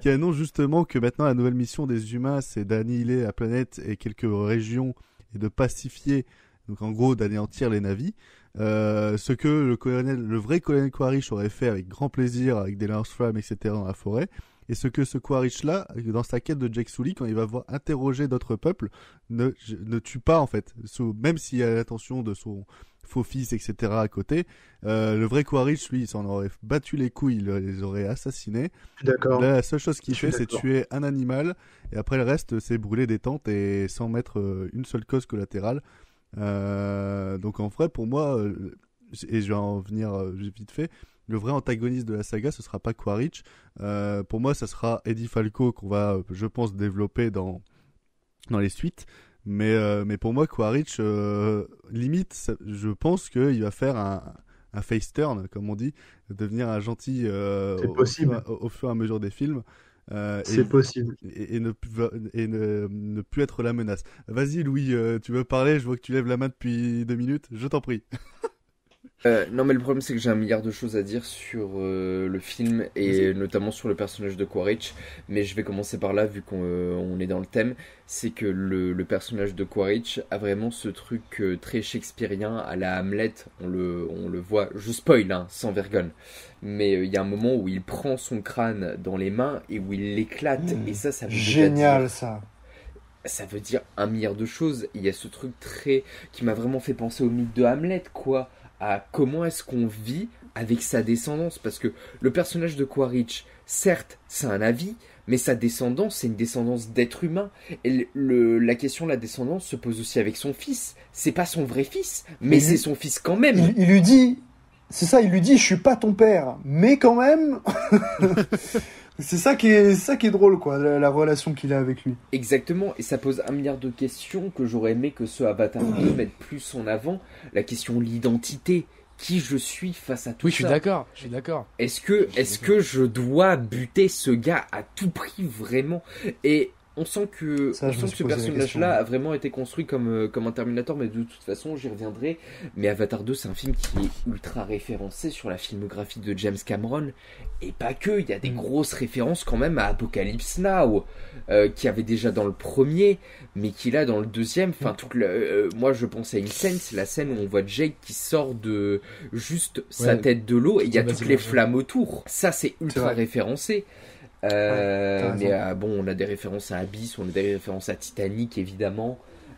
Qui annonce justement que maintenant la nouvelle mission des humains, c'est d'annihiler la planète et quelques régions et de pacifier, donc en gros d'anéantir les Na'vi. Ce que le vrai colonel Quaritch aurait fait avec grand plaisir, avec des lance-flammes, etc. dans la forêt. Et ce que ce Quaritch-là, dans sa quête de Jake Sully, quand il va voir interroger d'autres peuples, ne tue pas en fait. Même s'il y a l'attention de son faux fils, etc. à côté, le vrai Quaritch, lui, il s'en aurait battu les couilles, il les aurait assassinés. D'accord. Là, la seule chose qu'il Je suis fait, c'est d'accord. tuer un animal, et après le reste, c'est brûler des tentes et sans mettre une seule cause collatérale. Donc en vrai, pour moi, et je vais en venir vite fait, le vrai antagoniste de la saga, ce sera pas Quaritch. Pour moi, ça sera Eddie Falco qu'on va, je pense, développer dans les suites. Mais pour moi, Quaritch, limite, je pense qu'il va faire un face turn, comme on dit, devenir un gentil au fur et à mesure des films. C'est possible. Et ne plus être la menace. Vas-y Louis, tu veux parler? Je vois que tu lèves la main depuis 2 minutes. Je t'en prie. Non, mais le problème, c'est que j'ai un milliard de choses à dire sur le film et notamment sur le personnage de Quaritch. Mais je vais commencer par là, vu qu'on est dans le thème. C'est que le personnage de Quaritch a vraiment ce truc très shakespearien à la Hamlet. On le voit, je spoil, hein, sans vergogne. Mais il y a un moment où il prend son crâne dans les mains et où il l'éclate. Et ça veut Génial, déjà dire... ça. Ça veut dire un milliard de choses. Il y a ce truc qui m'a vraiment fait penser au mythe de Hamlet, quoi. À comment est-ce qu'on vit avec sa descendance. Parce que le personnage de Quaritch, certes, c'est un Na'vi, mais sa descendance, c'est une descendance d'être humain. Et la question de la descendance se pose aussi avec son fils. C'est pas son vrai fils, mais c'est son fils quand même. Il lui dit, c'est ça, il lui dit, je suis pas ton père, mais quand même. C'est ça qui est drôle, quoi, la relation qu'il a avec lui. Exactement, et ça pose un milliard de questions que j'aurais aimé que ce Avatar 2 mette plus en avant. La question de l'identité, qui je suis face à tout ça. Oui, je suis d'accord. Est-ce que je dois buter ce gars à tout prix, vraiment? Et on sent que ce personnage-là a vraiment été construit comme un Terminator, mais de toute façon, j'y reviendrai. Mais Avatar 2, c'est un film qui est ultra référencé sur la filmographie de James Cameron. Et pas que, il y a des grosses références quand même à Apocalypse Now, qui avait déjà dans le premier, mais qui là dans le deuxième. Enfin, moi je pense à une scène, c'est la scène où on voit Jake qui sort de juste sa tête de l'eau et il y a toutes les flammes autour. Ça, c'est ultra référencé. On a des références à Abyss, on a des références à Titanic évidemment.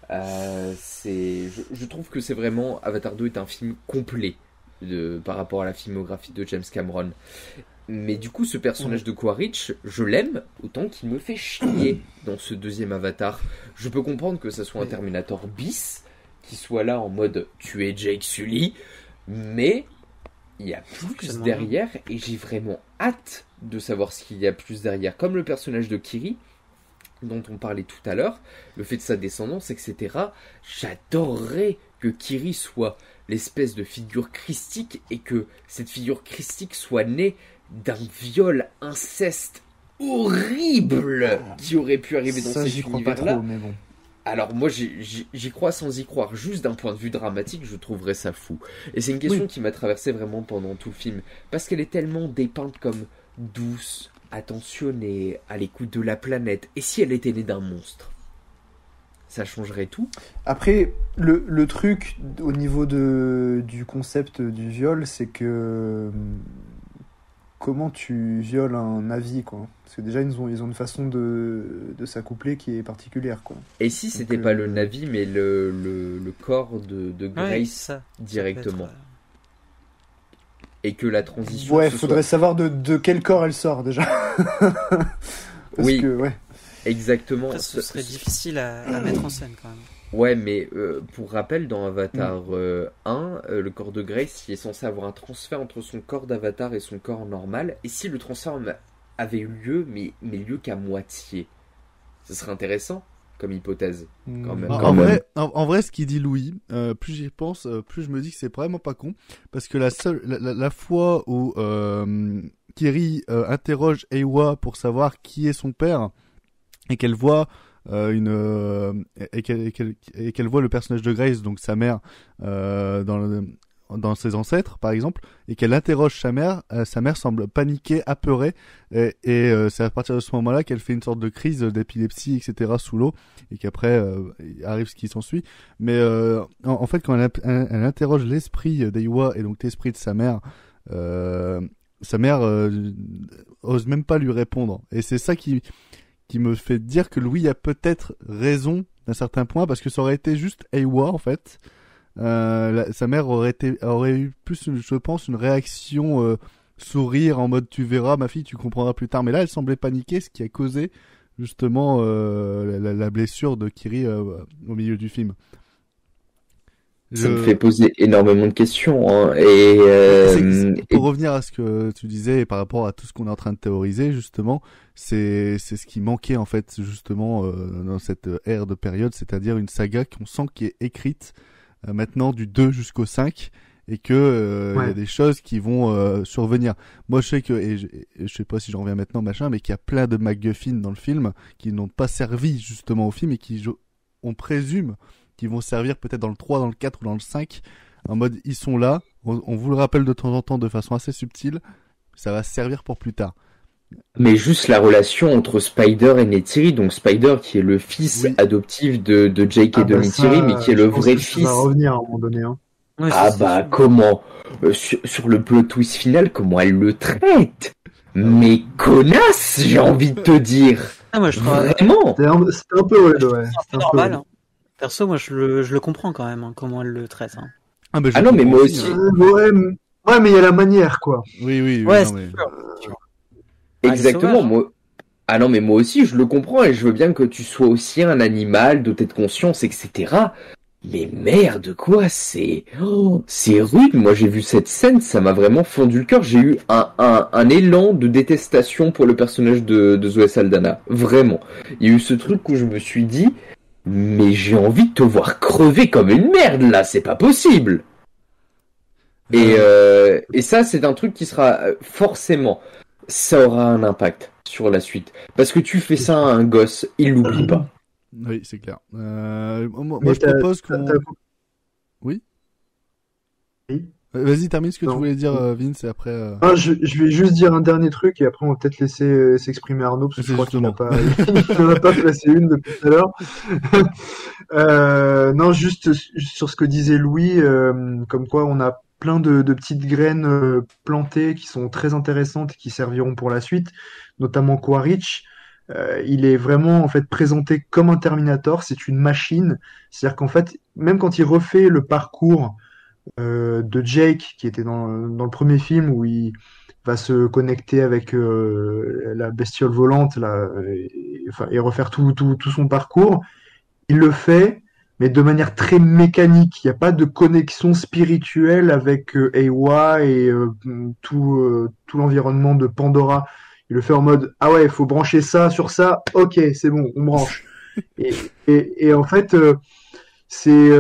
Je trouve que c'est vraiment Avatar 2 est un film complet. par rapport à la filmographie de James Cameron. Mais du coup, ce personnage de Quaritch, je l'aime autant qu'il me fait chier dans ce deuxième Avatar. Je peux comprendre que ça soit un Terminator bis, qui soit là en mode tuer Jake Sully, mais il y a plus derrière et j'ai vraiment hâte de savoir ce qu'il y a plus derrière. Comme le personnage de Kiri, dont on parlait tout à l'heure, le fait de sa descendance, etc. J'adorerais que Kiri soit l'espèce de figure christique et que cette figure christique soit née d'un viol inceste horrible qui aurait pu arriver dans cet univers-là. Mais bon. Alors moi j'y crois sans y croire, juste d'un point de vue dramatique je trouverais ça fou. Et c'est une question qui m'a traversé vraiment pendant tout le film, parce qu'elle est tellement dépeinte comme douce, attentionnée, à l'écoute de la planète. Et si elle était née d'un monstre, ça changerait tout. Après, le truc au niveau du concept du viol, c'est que comment tu violes un Na'vi, quoi. Parce que déjà, ils ont une façon de s'accoupler qui est particulière, quoi. Et si c'était pas le Na'vi, mais le corps de Grace directement. Et que la transition... Ouais, faudrait savoir de quel corps elle sort, déjà. Oui, que, ouais. Exactement. Après, ce serait difficile à mettre en scène, quand même. Ouais, mais pour rappel, dans Avatar 1, le corps de Grace, il est censé avoir un transfert entre son corps d'Avatar et son corps normal. Et si le transfert avait eu lieu, mais lieu qu'à moitié, ce serait intéressant comme hypothèse, quand même. En vrai, ce qu'il dit Louis, plus j'y pense, plus je me dis que c'est vraiment pas con. Parce que la fois où Kiri interroge Eywa pour savoir qui est son père, et qu'elle voit et qu'elle voit le personnage de Grace, donc sa mère, dans ses ancêtres par exemple, et qu'elle interroge sa mère semble paniquée, apeurée, et c'est à partir de ce moment-là qu'elle fait une sorte de crise d'épilepsie, etc. sous l'eau, et qu'après arrive ce qui s'ensuit. Mais en fait, quand elle interroge l'esprit d'Eywa et donc l'esprit de sa mère ose même pas lui répondre, et c'est ça qui me fait dire que Louis a peut-être raison d'un certain point, parce que ça aurait été juste Eywa en fait. Sa mère aurait eu plus, je pense, une réaction sourire en mode tu verras ma fille, tu comprendras plus tard. Mais là, elle semblait paniquer, ce qui a causé justement la blessure de Kiri au milieu du film. Ça me fait poser énormément de questions. Hein. Pour revenir à ce que tu disais par rapport à tout ce qu'on est en train de théoriser, justement, c'est ce qui manquait en fait justement dans cette ère de période, c'est-à-dire une saga qu'on sent qui est écrite maintenant du 2 jusqu'au 5, et que y a des choses qui vont survenir. Moi je sais que, et je sais pas si j'en reviens maintenant machin, mais qu'il y a plein de MacGuffin dans le film qui n'ont pas servi justement au film, et qui on présume qui vont servir peut-être dans le 3, dans le 4 ou dans le 5, en mode ils sont là, on vous le rappelle de temps en temps de façon assez subtile, ça va servir pour plus tard. Mais juste la relation entre Spider et Neytiri, donc Spider qui est le fils adoptif de Jake et de Neytiri, mais qui est le vrai fils. Ça va revenir à un moment donné. Hein. Ouais, Comment sur le plot twist final, comment elle le traite? Mais connasse, j'ai envie de te dire. Ah, moi, je trouve vraiment. C'était un peu ouais. C'est un peu normal. Hein. Perso, moi, je le comprends quand même, hein, comment elle le traite. Hein. Ah non, mais moi aussi. Ouais, mais il y a la manière, quoi. Oui. Ouais, non, mais... Exactement, moi. Ah non, mais moi aussi, je le comprends, et je veux bien que tu sois aussi un animal, doté de conscience, etc. Mais merde, quoi, c'est rude. Moi, j'ai vu cette scène, ça m'a vraiment fondu le cœur. J'ai eu un élan de détestation pour le personnage de Zoé Saldana. Vraiment. Il y a eu ce truc où je me suis dit, mais j'ai envie de te voir crever comme une merde, là, c'est pas possible. Et ça, c'est un truc qui sera forcément, ça aura un impact sur la suite. Parce que tu fais ça à un gosse, il l'oublie pas. Oui, c'est clair. Moi je propose qu'on... Oui. Vas-y, termine ce que tu voulais dire, Vince, et après... je vais juste dire un dernier truc, et après on va peut-être laisser s'exprimer Arnaud, parce que je crois qu'il n'a pas placé une depuis tout à l'heure. Non, juste sur ce que disait Louis, comme quoi on a plein de petites graines plantées qui sont très intéressantes et qui serviront pour la suite, notamment Quaritch. Il est vraiment en fait présenté comme un Terminator, c'est une machine. C'est-à-dire qu'en fait, même quand il refait le parcours de Jake qui était dans le premier film où il va se connecter avec la bestiole volante là, et refaire tout son parcours. Il le fait, mais de manière très mécanique. Il n'y a pas de connexion spirituelle avec Eywa et tout l'environnement de Pandora. Il le fait en mode ah ouais, il faut brancher ça sur ça. Ok, c'est bon, on branche. Et en fait, c'est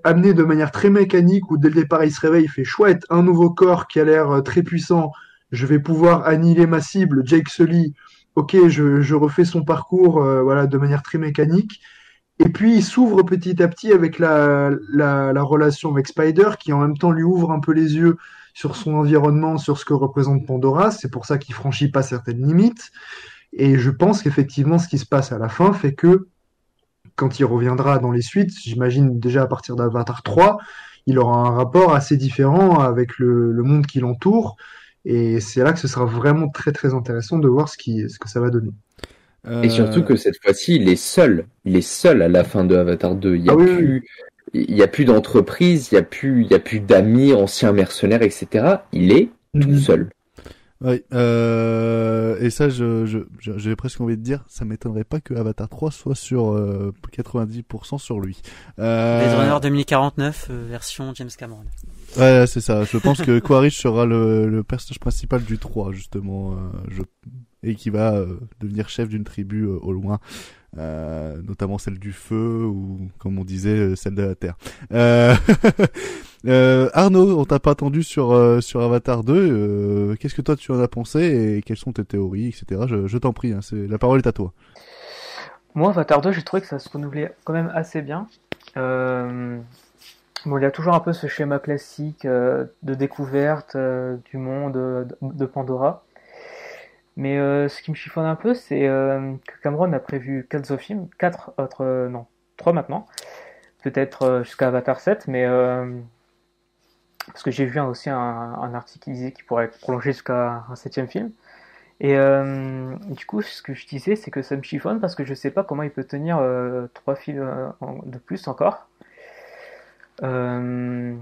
amené de manière très mécanique où dès le départ il se réveille, il fait chouette, un nouveau corps qui a l'air très puissant. Je vais pouvoir annihiler ma cible, Jake Sully. Ok, je refais son parcours, voilà, de manière très mécanique. Et puis il s'ouvre petit à petit avec la relation avec Spider, qui en même temps lui ouvre un peu les yeux sur son environnement, sur ce que représente Pandora. C'est pour ça qu'il franchit pas certaines limites. Et je pense qu'effectivement, ce qui se passe à la fin fait que quand il reviendra dans les suites, j'imagine déjà à partir d'Avatar 3, il aura un rapport assez différent avec le monde qui l'entoure. Et c'est là que ce sera vraiment très très intéressant de voir ce que ça va donner. Et surtout que cette fois-ci, il est seul. Il est seul à la fin de Avatar 2. Il y a plus d'entreprise, il y a plus d'amis, anciens mercenaires, etc. Il est tout seul. Oui, et ça, j'ai presque envie de dire, ça m'étonnerait pas que Avatar 3 soit sur 90% sur lui. Blade Runner 2049, version James Cameron. Ouais, c'est ça. Je pense que Quaritch sera le personnage principal du 3, justement, et qui va devenir chef d'une tribu au loin. Notamment celle du feu ou, comme on disait, celle de la terre. Arnaud, on t'a pas attendu sur Avatar 2. Qu'est-ce que toi tu en as pensé et quelles sont tes théories, etc. Je t'en prie, hein, la parole est à toi. Moi, Avatar 2, j'ai trouvé que ça se renouvelait quand même assez bien. Bon, il y a toujours un peu ce schéma classique de découverte du monde de Pandora. Mais ce qui me chiffonne un peu, c'est que Cameron a prévu 4 autres films, 3 maintenant, peut-être jusqu'à Avatar 7, mais parce que j'ai vu aussi un article qui disait qu'il pourrait être prolongé jusqu'à un 7e film. Et du coup, ce que je disais, c'est que ça me chiffonne parce que je sais pas comment il peut tenir 3 films de plus encore. Je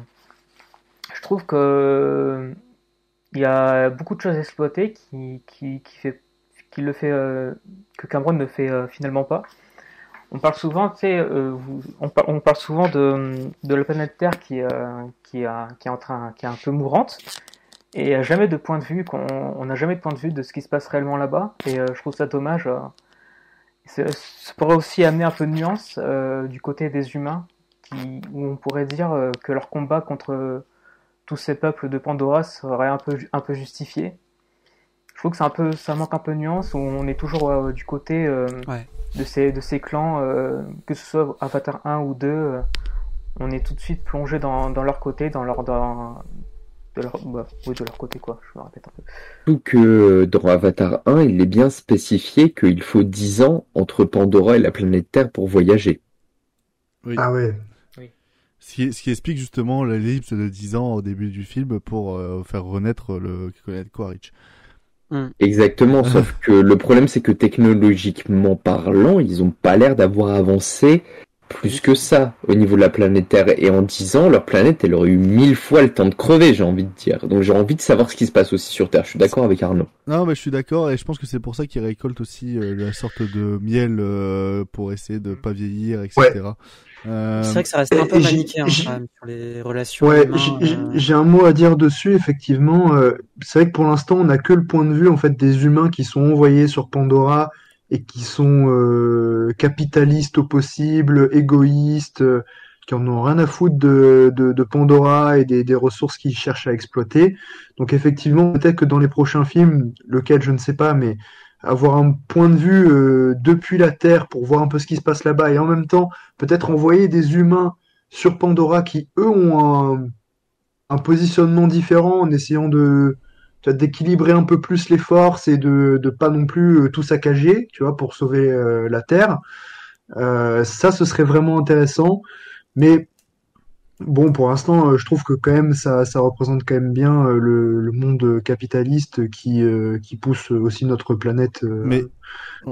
trouve que il y a beaucoup de choses à exploiter que Cameron ne fait finalement pas. On parle souvent, tu sais, on parle souvent de la planète Terre qui est un peu mourante, et il n'y a jamais de point de vue on n'a jamais de point de vue de ce qui se passe réellement là-bas. Et je trouve ça dommage. Ça pourrait aussi amener un peu de nuance du côté des humains, où on pourrait dire que leur combat contre tous ces peuples de Pandora serait un peu justifié. Je trouve que ça manque un peu de nuance, où on est toujours du côté de ces clans, que ce soit Avatar 1 ou 2, on est tout de suite plongé dans leur côté, de leur côté, quoi, je me répète un peu. Surtout que dans Avatar 1, il est bien spécifié qu'il faut 10 ans entre Pandora et la planète Terre pour voyager. Oui. Ah ouais. Ce qui explique justement l'ellipse de 10 ans au début du film pour faire renaître Quaritch. Exactement, sauf que le problème c'est que technologiquement parlant, ils ont pas l'air d'avoir avancé plus que ça au niveau de la planète Terre. Et en 10 ans, leur planète, elle aurait eu 1000 fois le temps de crever, j'ai envie de dire. Donc j'ai envie de savoir ce qui se passe aussi sur Terre. Je suis d'accord avec Arnaud. Non, mais je suis d'accord, et je pense que c'est pour ça qu'ils récoltent aussi la sorte de miel pour essayer de pas vieillir, etc. Ouais. C'est vrai que ça reste un peu manichéen quand même sur les relations. Ouais, humains, j'ai un mot à dire dessus, effectivement. C'est vrai que pour l'instant, on n'a que le point de vue en fait des humains qui sont envoyés sur Pandora et qui sont capitalistes au possible, égoïstes, qui en ont rien à foutre de Pandora et des ressources qu'ils cherchent à exploiter. Donc effectivement, peut-être que dans les prochains films, lequel je ne sais pas, mais avoir un point de vue depuis la Terre pour voir un peu ce qui se passe là-bas, et en même temps peut-être envoyer des humains sur Pandora qui eux ont un positionnement différent, en essayant d'équilibrer un peu plus les forces et de pas non plus tout saccager, tu vois, pour sauver la Terre. Ça, ce serait vraiment intéressant. Mais Bon, pour l'instant, je trouve que quand même ça représente quand même bien le monde capitaliste qui pousse aussi notre planète Mais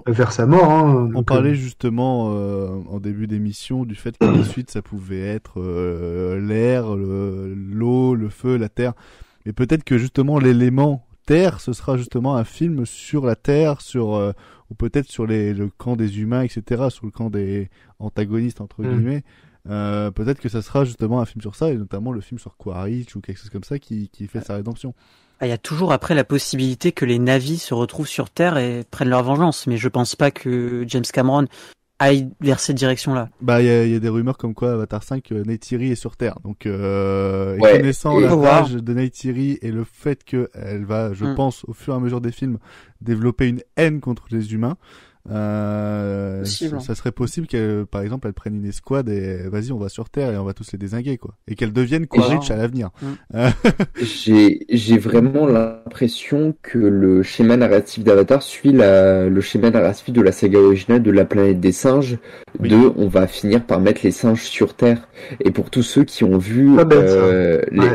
vers sa mort. Hein. on Donc, parlait justement en début d'émission du fait que la suite ça pouvait être l'air, l'eau, le feu, la terre. Mais peut-être que justement l'élément terre, ce sera justement un film sur la terre, ou peut-être sur le camp des humains, etc., sur le camp des antagonistes entre guillemets. Peut-être que ça sera justement un film sur ça, et notamment le film sur Quaritch ou quelque chose comme ça qui fait sa rédemption. Il y a toujours après la possibilité que les navis se retrouvent sur Terre et prennent leur vengeance, mais je pense pas que James Cameron aille vers cette direction-là. Bah, il y a des rumeurs comme quoi Avatar 5, Neytiri est sur Terre. Donc, connaissant la page de Neytiri et le fait qu'elle va, je pense, au fur et à mesure des films, développer une haine contre les humains, ça serait possible qu'elle, par exemple, elle prenne une escouade et vas-y, on va sur Terre et on va tous les dézinguer, quoi. Et qu'elle devienne Quaritch à l'avenir. J'ai vraiment l'impression que le schéma narratif d'Avatar suit le schéma narratif de la saga originale de la planète des singes, on va finir par mettre les singes sur Terre. Et pour tous ceux qui ont vu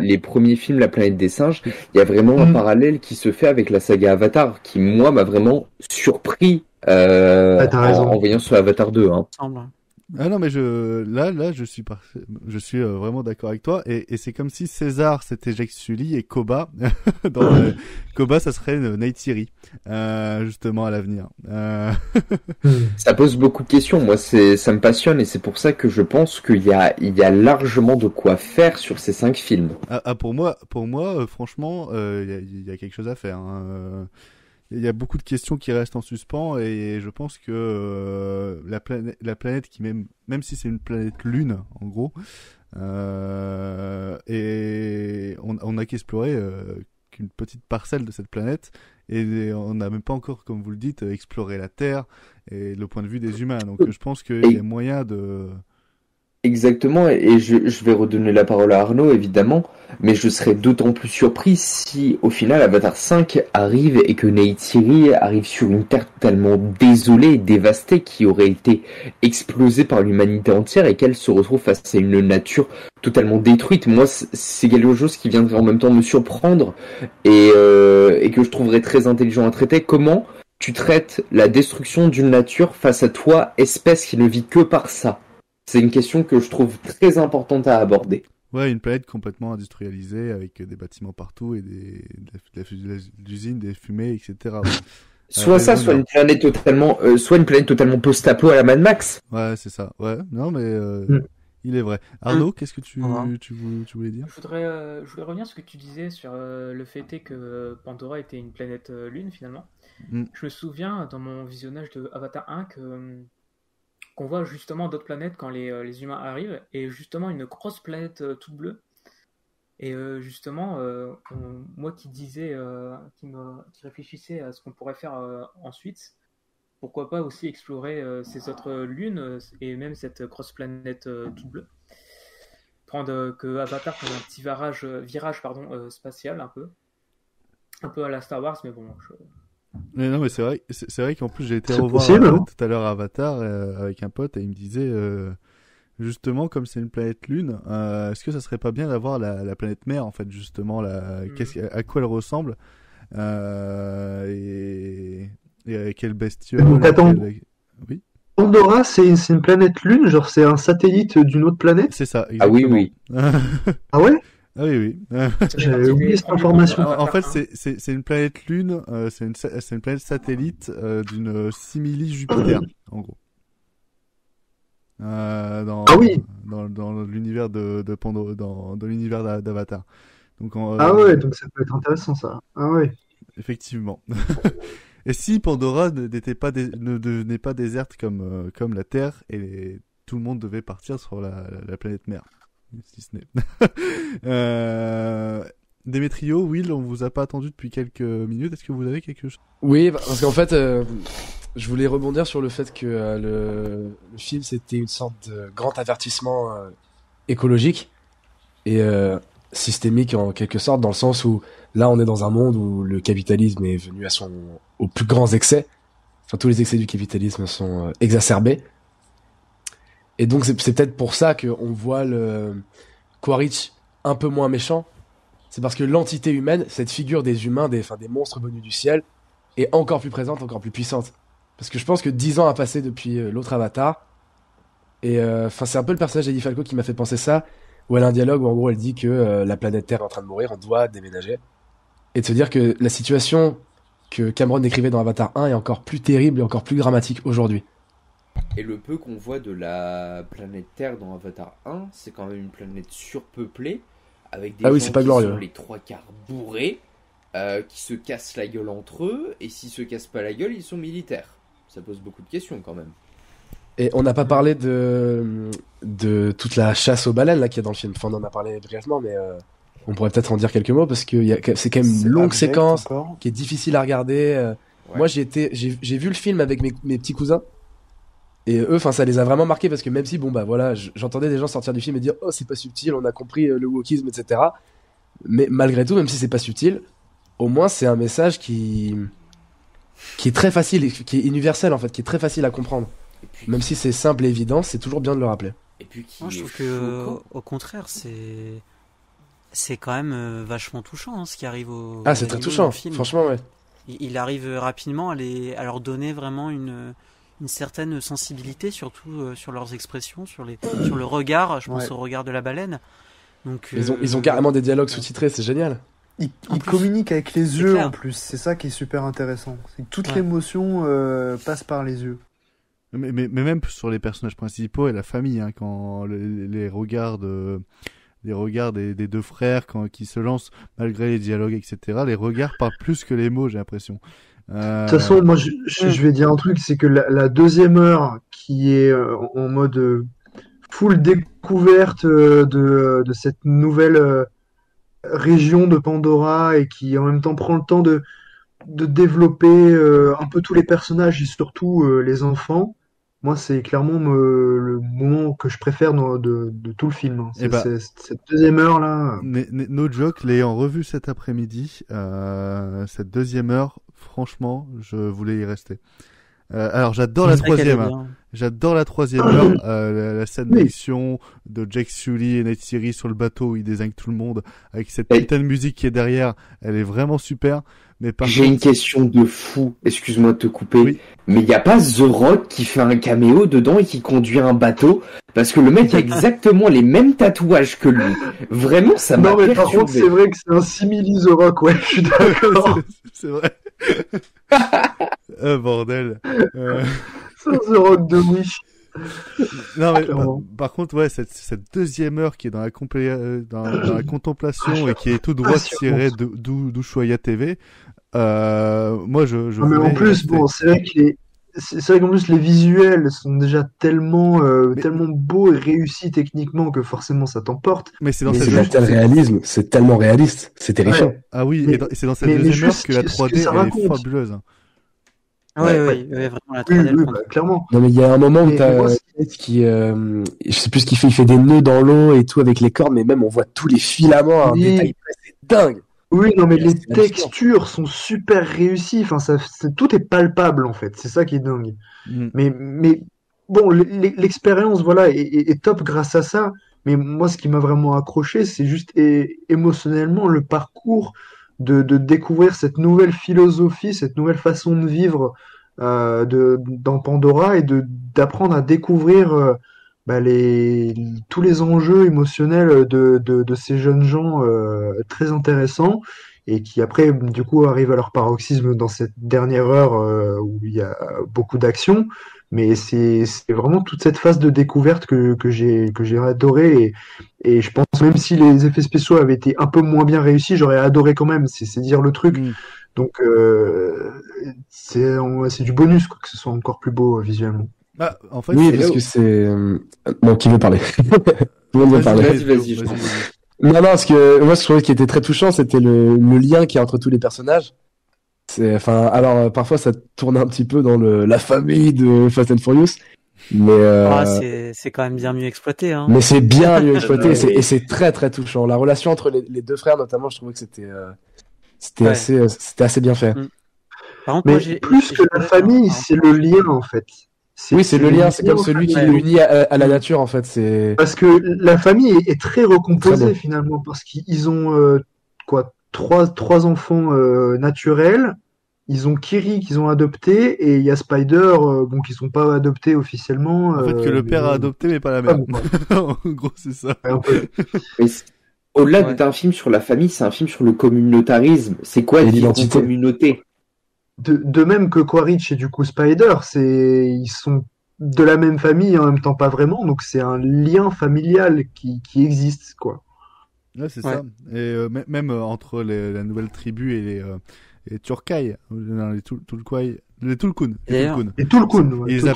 les premiers films La planète des singes, il y a vraiment un parallèle qui se fait avec la saga Avatar, qui moi m'a vraiment surpris en voyant sur Avatar 2. Hein. Ah non, mais je suis vraiment d'accord avec toi, et c'est comme si César c'était Jake Sully et Koba Koba ça serait Neytiri justement à l'avenir. Ça pose beaucoup de questions. Moi ça me passionne, et c'est pour ça que je pense qu'il y a largement de quoi faire sur ces 5 films. Pour moi franchement il y a quelque chose à faire, hein. Il y a beaucoup de questions qui restent en suspens, et je pense que la planète qui même si c'est une planète lune en gros, et on n'a qu'exploré qu'une petite parcelle de cette planète, et on n'a même pas encore, comme vous le dites, exploré la Terre et le point de vue des humains. Donc je pense qu'il y a moyen de... Exactement, et je vais redonner la parole à Arnaud, évidemment, mais je serais d'autant plus surpris si, au final, Avatar 5 arrive et que Neytiri arrive sur une Terre totalement désolée et dévastée, qui aurait été explosée par l'humanité entière, et qu'elle se retrouve face à une nature totalement détruite. Moi, c'est quelque chose qui viendrait en même temps me surprendre, et que je trouverais très intelligent à traiter. Comment tu traites la destruction d'une nature face à toi, espèce qui ne vit que par ça? C'est une question que je trouve très importante à aborder. Ouais, une planète complètement industrialisée, avec des bâtiments partout et des usines, des fumées, etc. Soit une planète totalement post-apo à la Mad Max. Ouais, c'est ça. Ouais, non, mais il est vrai. Arnaud, qu'est-ce que tu voulais dire? Je voulais revenir sur ce que tu disais sur le fait que Pandora était une planète lune, finalement. Je me souviens, dans mon visionnage de Avatar 1, qu'on voit justement d'autres planètes quand les humains arrivent, et justement une grosse planète toute bleue. Et justement, moi qui réfléchissais à ce qu'on pourrait faire ensuite, pourquoi pas aussi explorer ces autres lunes et même cette grosse planète toute bleue. Prendre que Avatar prenne un petit virage spatial un peu à la Star Wars, mais bon. Mais non, mais c'est vrai qu'en plus j'ai été revoir tout à l'heure Avatar avec un pote, et il me disait justement, comme c'est une planète lune, est-ce que ça serait pas bien d'avoir la planète mère, en fait, justement, à quoi elle ressemble, et quelle bestiole. Donc attends, oui. Pandora, c'est une planète lune, genre c'est un satellite d'une autre planète? C'est ça, exactement. Ah oui. Ah ouais? Ah oui. J'avais oublié cette information. En fait, c'est une planète lune, c'est une planète satellite d'une simili Jupiter, en gros. Dans l'univers de Pandora, dans l'univers d'Avatar. Donc donc ça peut être intéressant, ça. Ah ouais. Effectivement. Et si Pandora ne devenait pas déserte comme la Terre, et tout le monde devait partir sur la planète mère. Si ce n'est. Démétrio, Will, on vous a pas attendu depuis quelques minutes. Est-ce que vous avez quelque chose? Oui, parce qu'en fait, je voulais rebondir sur le fait que le film, c'était une sorte de grand avertissement écologique et systémique, en quelque sorte, dans le sens où là, on est dans un monde où le capitalisme est venu aux plus grands excès. Enfin, tous les excès du capitalisme sont exacerbés. Et donc c'est peut-être pour ça qu'on voit Quaritch un peu moins méchant, c'est parce que l'entité humaine, cette figure des humains, des monstres venus du ciel, est encore plus présente, encore plus puissante. Parce que je pense que 10 ans a passé depuis l'autre Avatar, et c'est un peu le personnage d'Eddie Falco qui m'a fait penser ça, où elle a un dialogue où en gros elle dit que la planète Terre est en train de mourir, on doit déménager, et de se dire que la situation que Cameron décrivait dans Avatar 1 est encore plus terrible et encore plus dramatique aujourd'hui. Et le peu qu'on voit de la planète Terre dans Avatar 1, c'est quand même une planète surpeuplée, avec des gens c'est pas qui glorieux. sont les trois quarts bourrés, qui se cassent la gueule entre eux, et s'ils se cassent pas la gueule, ils sont militaires. Ça pose beaucoup de questions quand même. Et on n'a pas parlé de toute la chasse aux baleines là qu'il y a dans le film. Enfin, on en a parlé brièvement, mais on pourrait peut-être en dire quelques mots parce que c'est quand même une longue séquence qui est difficile à regarder. Moi, j'ai vu le film avec mes petits cousins et eux, ça les a vraiment marqués parce que même si j'entendais des gens sortir du film et dire oh c'est pas subtil, on a compris le wokisme, etc. Mais malgré tout, même si c'est pas subtil, au moins c'est un message qui est très facile, qui est universel en fait, qui est très facile à comprendre. Puis, même si c'est simple et évident, c'est toujours bien de le rappeler. Et puis je trouve que au contraire, c'est quand même vachement touchant ce qui arrive au c'est très touchant, franchement ouais. Il arrive rapidement à leur donner vraiment une certaine sensibilité, surtout sur leurs expressions, sur le regard, je pense au regard de la baleine. Donc ils ont carrément des dialogues sous-titrés, c'est génial. Ils communiquent avec les yeux en plus, c'est ça qui est super intéressant. C'est que toute l'émotion passe par les yeux. Mais même sur les personnages principaux et la famille, quand les regards des deux frères qui se lancent malgré les dialogues, etc. Les regards parlent plus que les mots, j'ai l'impression. De toute façon, moi je vais dire un truc, c'est que la deuxième heure qui est en mode full découverte de cette nouvelle région de Pandora et qui en même temps prend le temps de développer un peu tous les personnages et surtout les enfants. Moi, c'est clairement le moment que je préfère de tout le film. C'est cette deuxième heure là. No joke, l'ayant revu cet après-midi, cette deuxième heure, franchement, je voulais y rester. Alors j'adore la troisième. J'adore la troisième heure, la scène d'action de Jake Sully et Neytiri sur le bateau où ils désignent tout le monde avec cette putain de musique qui est derrière. Elle est vraiment super. Mais j'ai une question de fou. Excuse-moi de te couper. Mais il y a pas The Rock qui fait un caméo dedans et qui conduit un bateau parce que le mec a exactement les mêmes tatouages que lui. Vraiment, ça m'a perturbé. Par contre, c'est vrai que c'est un simili The Rock. Ouais, je suis d'accord. c'est vrai. Bordel. C'est The Rock de Wish. Non mais par contre cette deuxième heure qui est dans la contemplation et qui est tout droit tirée d'Ushuaïa TV, moi je mais en plus c'est vrai qu'en plus les visuels sont déjà tellement beaux et réussis techniquement que forcément ça t'emporte. Mais c'est un tel réalisme, c'est tellement réaliste, c'est terrifiant. Ouais. Ah oui, et c'est dans cette deuxième heure que la 3D elle est fabuleuse. Ouais, vraiment la 3D. Clairement. Non, mais il y a un moment où t'as qui, je sais plus ce qu'il fait, il fait des nœuds dans l'eau et tout avec les cordes, mais même on voit tous les filaments, un détail c'est dingue. Oui, non, mais les textures sont super réussies. Enfin, tout est palpable en fait. C'est ça qui est dingue. Mais bon, l'expérience, voilà, est top grâce à ça. Mais moi, ce qui m'a vraiment accroché, c'est juste émotionnellement le parcours de découvrir cette nouvelle philosophie, cette nouvelle façon de vivre dans Pandora et d'apprendre à découvrir tous les enjeux émotionnels de ces jeunes gens très intéressants et qui après du coup arrivent à leur paroxysme dans cette dernière heure où il y a beaucoup d'action. Mais c'est vraiment toute cette phase de découverte que j'ai adoré et je pense même si les effets spéciaux avaient été un peu moins bien réussis, j'aurais adoré quand même, c'est dire le truc. Donc c'est du bonus quoi, que ce soit encore plus beau visuellement. En fait, oui, parce que c'est bon, qui veut parler? Tout le monde veut parler. Vas-y. Non, parce que moi je trouvais qu'il était très touchant, c'était le lien qu'il y a entre tous les personnages. Alors parfois ça tourne un petit peu dans la famille de Fast and Furious, mais c'est quand même bien mieux exploité. Hein. Mais c'est bien mieux exploité et c'est très très touchant. La relation entre les deux frères notamment, je trouvais que c'était assez bien fait. Par contre, mais plus que la famille, c'est le lien en fait. Oui, c'est le lien, c'est comme celui qui l'unit à la nature, en fait. C'est parce que la famille est très recomposée Très bon. finalement, parce qu'ils ont trois enfants naturels. Ils ont Kiri qu'ils ont adopté et il y a Spider, bon, qui sont pas adoptés officiellement. En fait, que le père a adopté, mais pas la mère. En gros, c'est ça. Au-delà d'être un film sur la famille, c'est un film sur le communautarisme. C'est quoi vivre en communauté? De même que Quaritch et du coup Spider, ils sont de la même famille et en même temps pas vraiment, donc c'est un lien familial qui existe, quoi. Ouais, c'est ça. Et même entre la nouvelle tribu et les Turkai, les Tulkwai, les Tulkun. Les Tulkun, ouais. Ils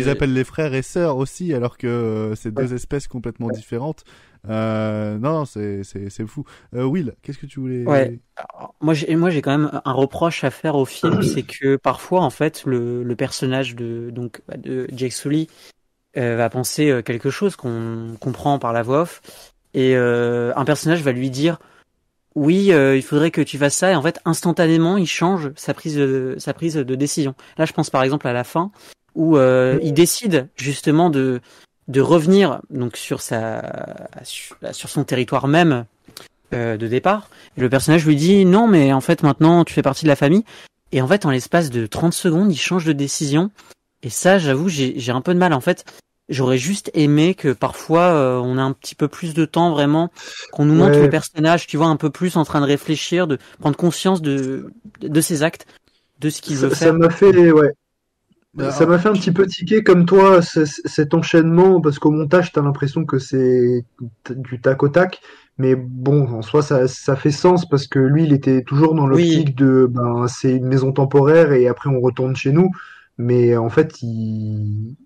appellent les frères et sœurs aussi, alors que c'est deux espèces complètement différentes. Non, c'est fou. Will, qu'est-ce que tu voulais... Ouais. Alors, moi j'ai quand même un reproche à faire au film, c'est que parfois en fait le personnage de Jake Sully va penser quelque chose qu'on comprend par la voix off, et un personnage va lui dire oui, il faudrait que tu fasses ça, et en fait instantanément il change sa prise de décision. Là je pense par exemple à la fin où il décide justement de revenir donc sur son territoire même de départ, et le personnage lui dit non mais en fait maintenant tu fais partie de la famille, et en fait en l'espace de 30 secondes il change de décision, et ça j'avoue j'ai un peu de mal. En fait j'aurais juste aimé que parfois on ait un petit peu plus de temps, vraiment qu'on nous montre le personnage, tu vois, un peu plus en train de réfléchir, de prendre conscience de ses actes, de ce qu'il veut faire. Ça m'a fait ça m'a fait un petit peu tiquer comme toi, cet enchaînement, parce qu'au montage, t'as l'impression que c'est du tac au tac, mais bon, en soi, ça fait sens, parce que lui, il était toujours dans l'optique de, c'est une maison temporaire, et après, on retourne chez nous, mais en fait, ils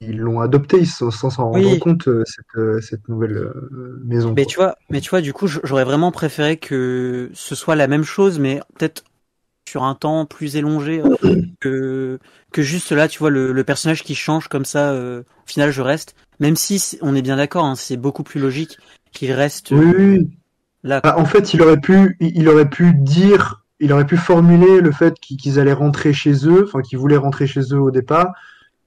l'ont adopté, sans s'en rendre compte, cette nouvelle maison. Mais tu vois, du coup, j'aurais vraiment préféré que ce soit la même chose, mais peut-être sur un temps plus élongé que juste là, tu vois, le personnage qui change comme ça. Au final, je reste, même si on est bien d'accord, hein, c'est beaucoup plus logique qu'il reste là. En fait, il aurait pu formuler le fait qu'ils allaient rentrer chez eux, enfin qu'ils voulaient rentrer chez eux au départ,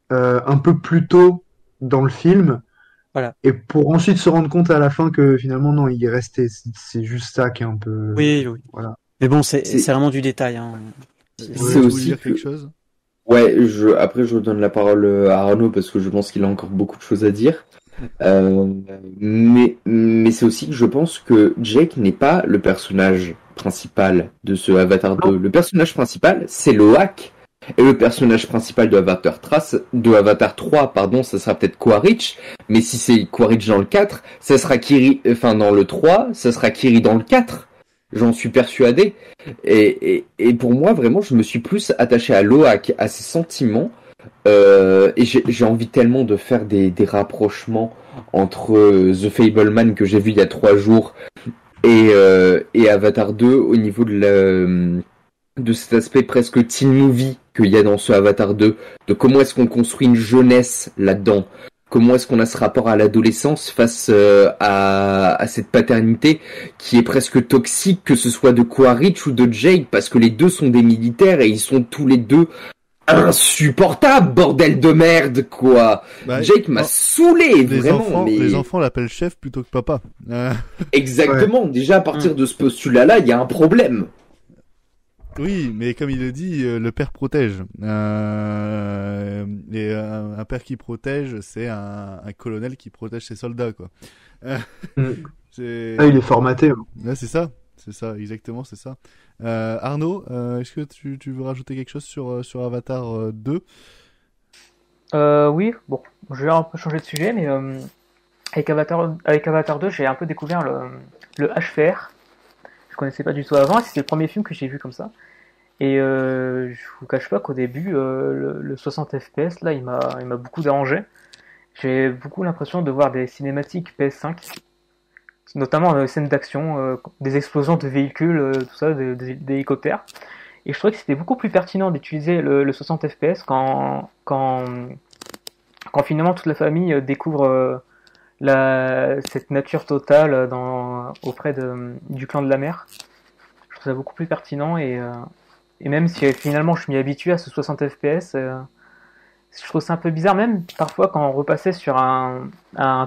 un peu plus tôt dans le film. Voilà. Et pour ensuite se rendre compte à la fin que finalement non, il est resté. C'est juste ça qui est un peu. Oui. Voilà. Mais bon, c'est vraiment du détail. Hein. C'est aussi dire quelque chose. Ouais, après je donne la parole à Arnaud parce que je pense qu'il a encore beaucoup de choses à dire. Mais c'est aussi que je pense que Jake n'est pas le personnage principal de ce Avatar 2. Le personnage principal, c'est Loak. Et le personnage principal de Avatar 3, pardon, ça sera peut-être Quaritch. Mais si c'est Quaritch dans le 4, ça sera Kiri, dans le 3, ça sera Kiri dans le 4. J'en suis persuadé. Et pour moi, vraiment, je me suis plus attaché à Loak, à ses sentiments. Et j'ai envie tellement de faire des rapprochements entre The Fableman que j'ai vu il y a 3 jours et Avatar 2 au niveau de cet aspect presque teen movie qu'il y a dans ce Avatar 2, de comment est-ce qu'on construit une jeunesse là-dedans, comment est-ce qu'on a ce rapport à l'adolescence face à cette paternité qui est presque toxique, que ce soit de Quaritch ou de Jake, parce que les deux sont des militaires et ils sont tous les deux insupportables, bordel de merde, quoi. Jake m'a saoulé, vraiment. Les enfants l'appellent chef plutôt que papa. Exactement, déjà à partir de ce postulat-là, il y a un problème. Oui, mais comme il le dit, le père protège. Et un père qui protège, c'est un colonel qui protège ses soldats, quoi. Il est formaté. Hein. Ouais, c'est ça, exactement, c'est ça. Arnaud, est-ce que tu veux rajouter quelque chose sur Avatar 2 Oui, bon, je vais un peu changer de sujet, mais avec Avatar 2, j'ai un peu découvert le HFR. Je connaissais pas du tout avant, c'était le premier film que j'ai vu comme ça. Et je vous cache pas qu'au début, le 60 FPS, là, il m'a beaucoup dérangé. J'ai beaucoup l'impression de voir des cinématiques PS5, notamment dans les scènes d'action, des explosions de véhicules, tout ça, des hélicoptères. Et je trouvais que c'était beaucoup plus pertinent d'utiliser le 60 FPS quand finalement toute la famille découvre cette nature totale auprès du clan de la mer. Je trouve ça beaucoup plus pertinent, et même si finalement je m'y habitue à ce 60 FPS, je trouve ça un peu bizarre, même parfois quand on repassait sur un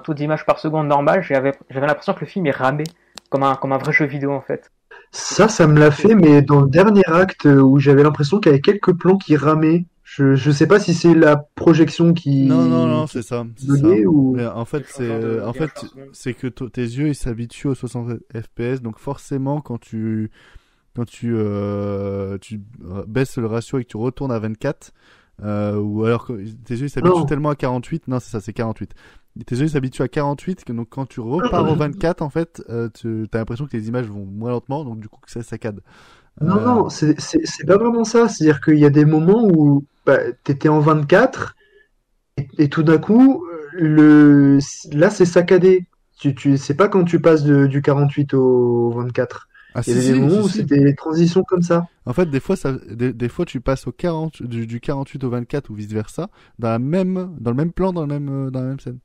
taux d'image par seconde normal, j'avais l'impression que le film est ramé, comme un vrai jeu vidéo en fait. Ça me l'a fait, mais dans le dernier acte où j'avais l'impression qu'il y avait quelques plans qui ramaient. Je sais pas si c'est la projection qui. Non, c'est ça. Ou... Mais en fait, c'est que tes yeux ils s'habituent aux 60 FPS, donc forcément quand tu baisses le ratio et que tu retournes à 24, ou alors que tes yeux ils s'habituent tellement à 48, non c'est ça, c'est 48. Tes yeux ils s'habituent à 48, donc quand tu repars au 24, en fait, t'as l'impression que les images vont moins lentement, donc du coup que ça saccade. Non, c'est pas vraiment ça. C'est-à-dire qu'il y a des moments où t'étais en 24 et tout d'un coup, là c'est saccadé. C'est pas quand tu passes du 48 au 24. Il y a des moments où c'était des transitions comme ça. En fait, des fois tu passes du 48 au 24 ou vice versa dans le même plan, dans la même scène.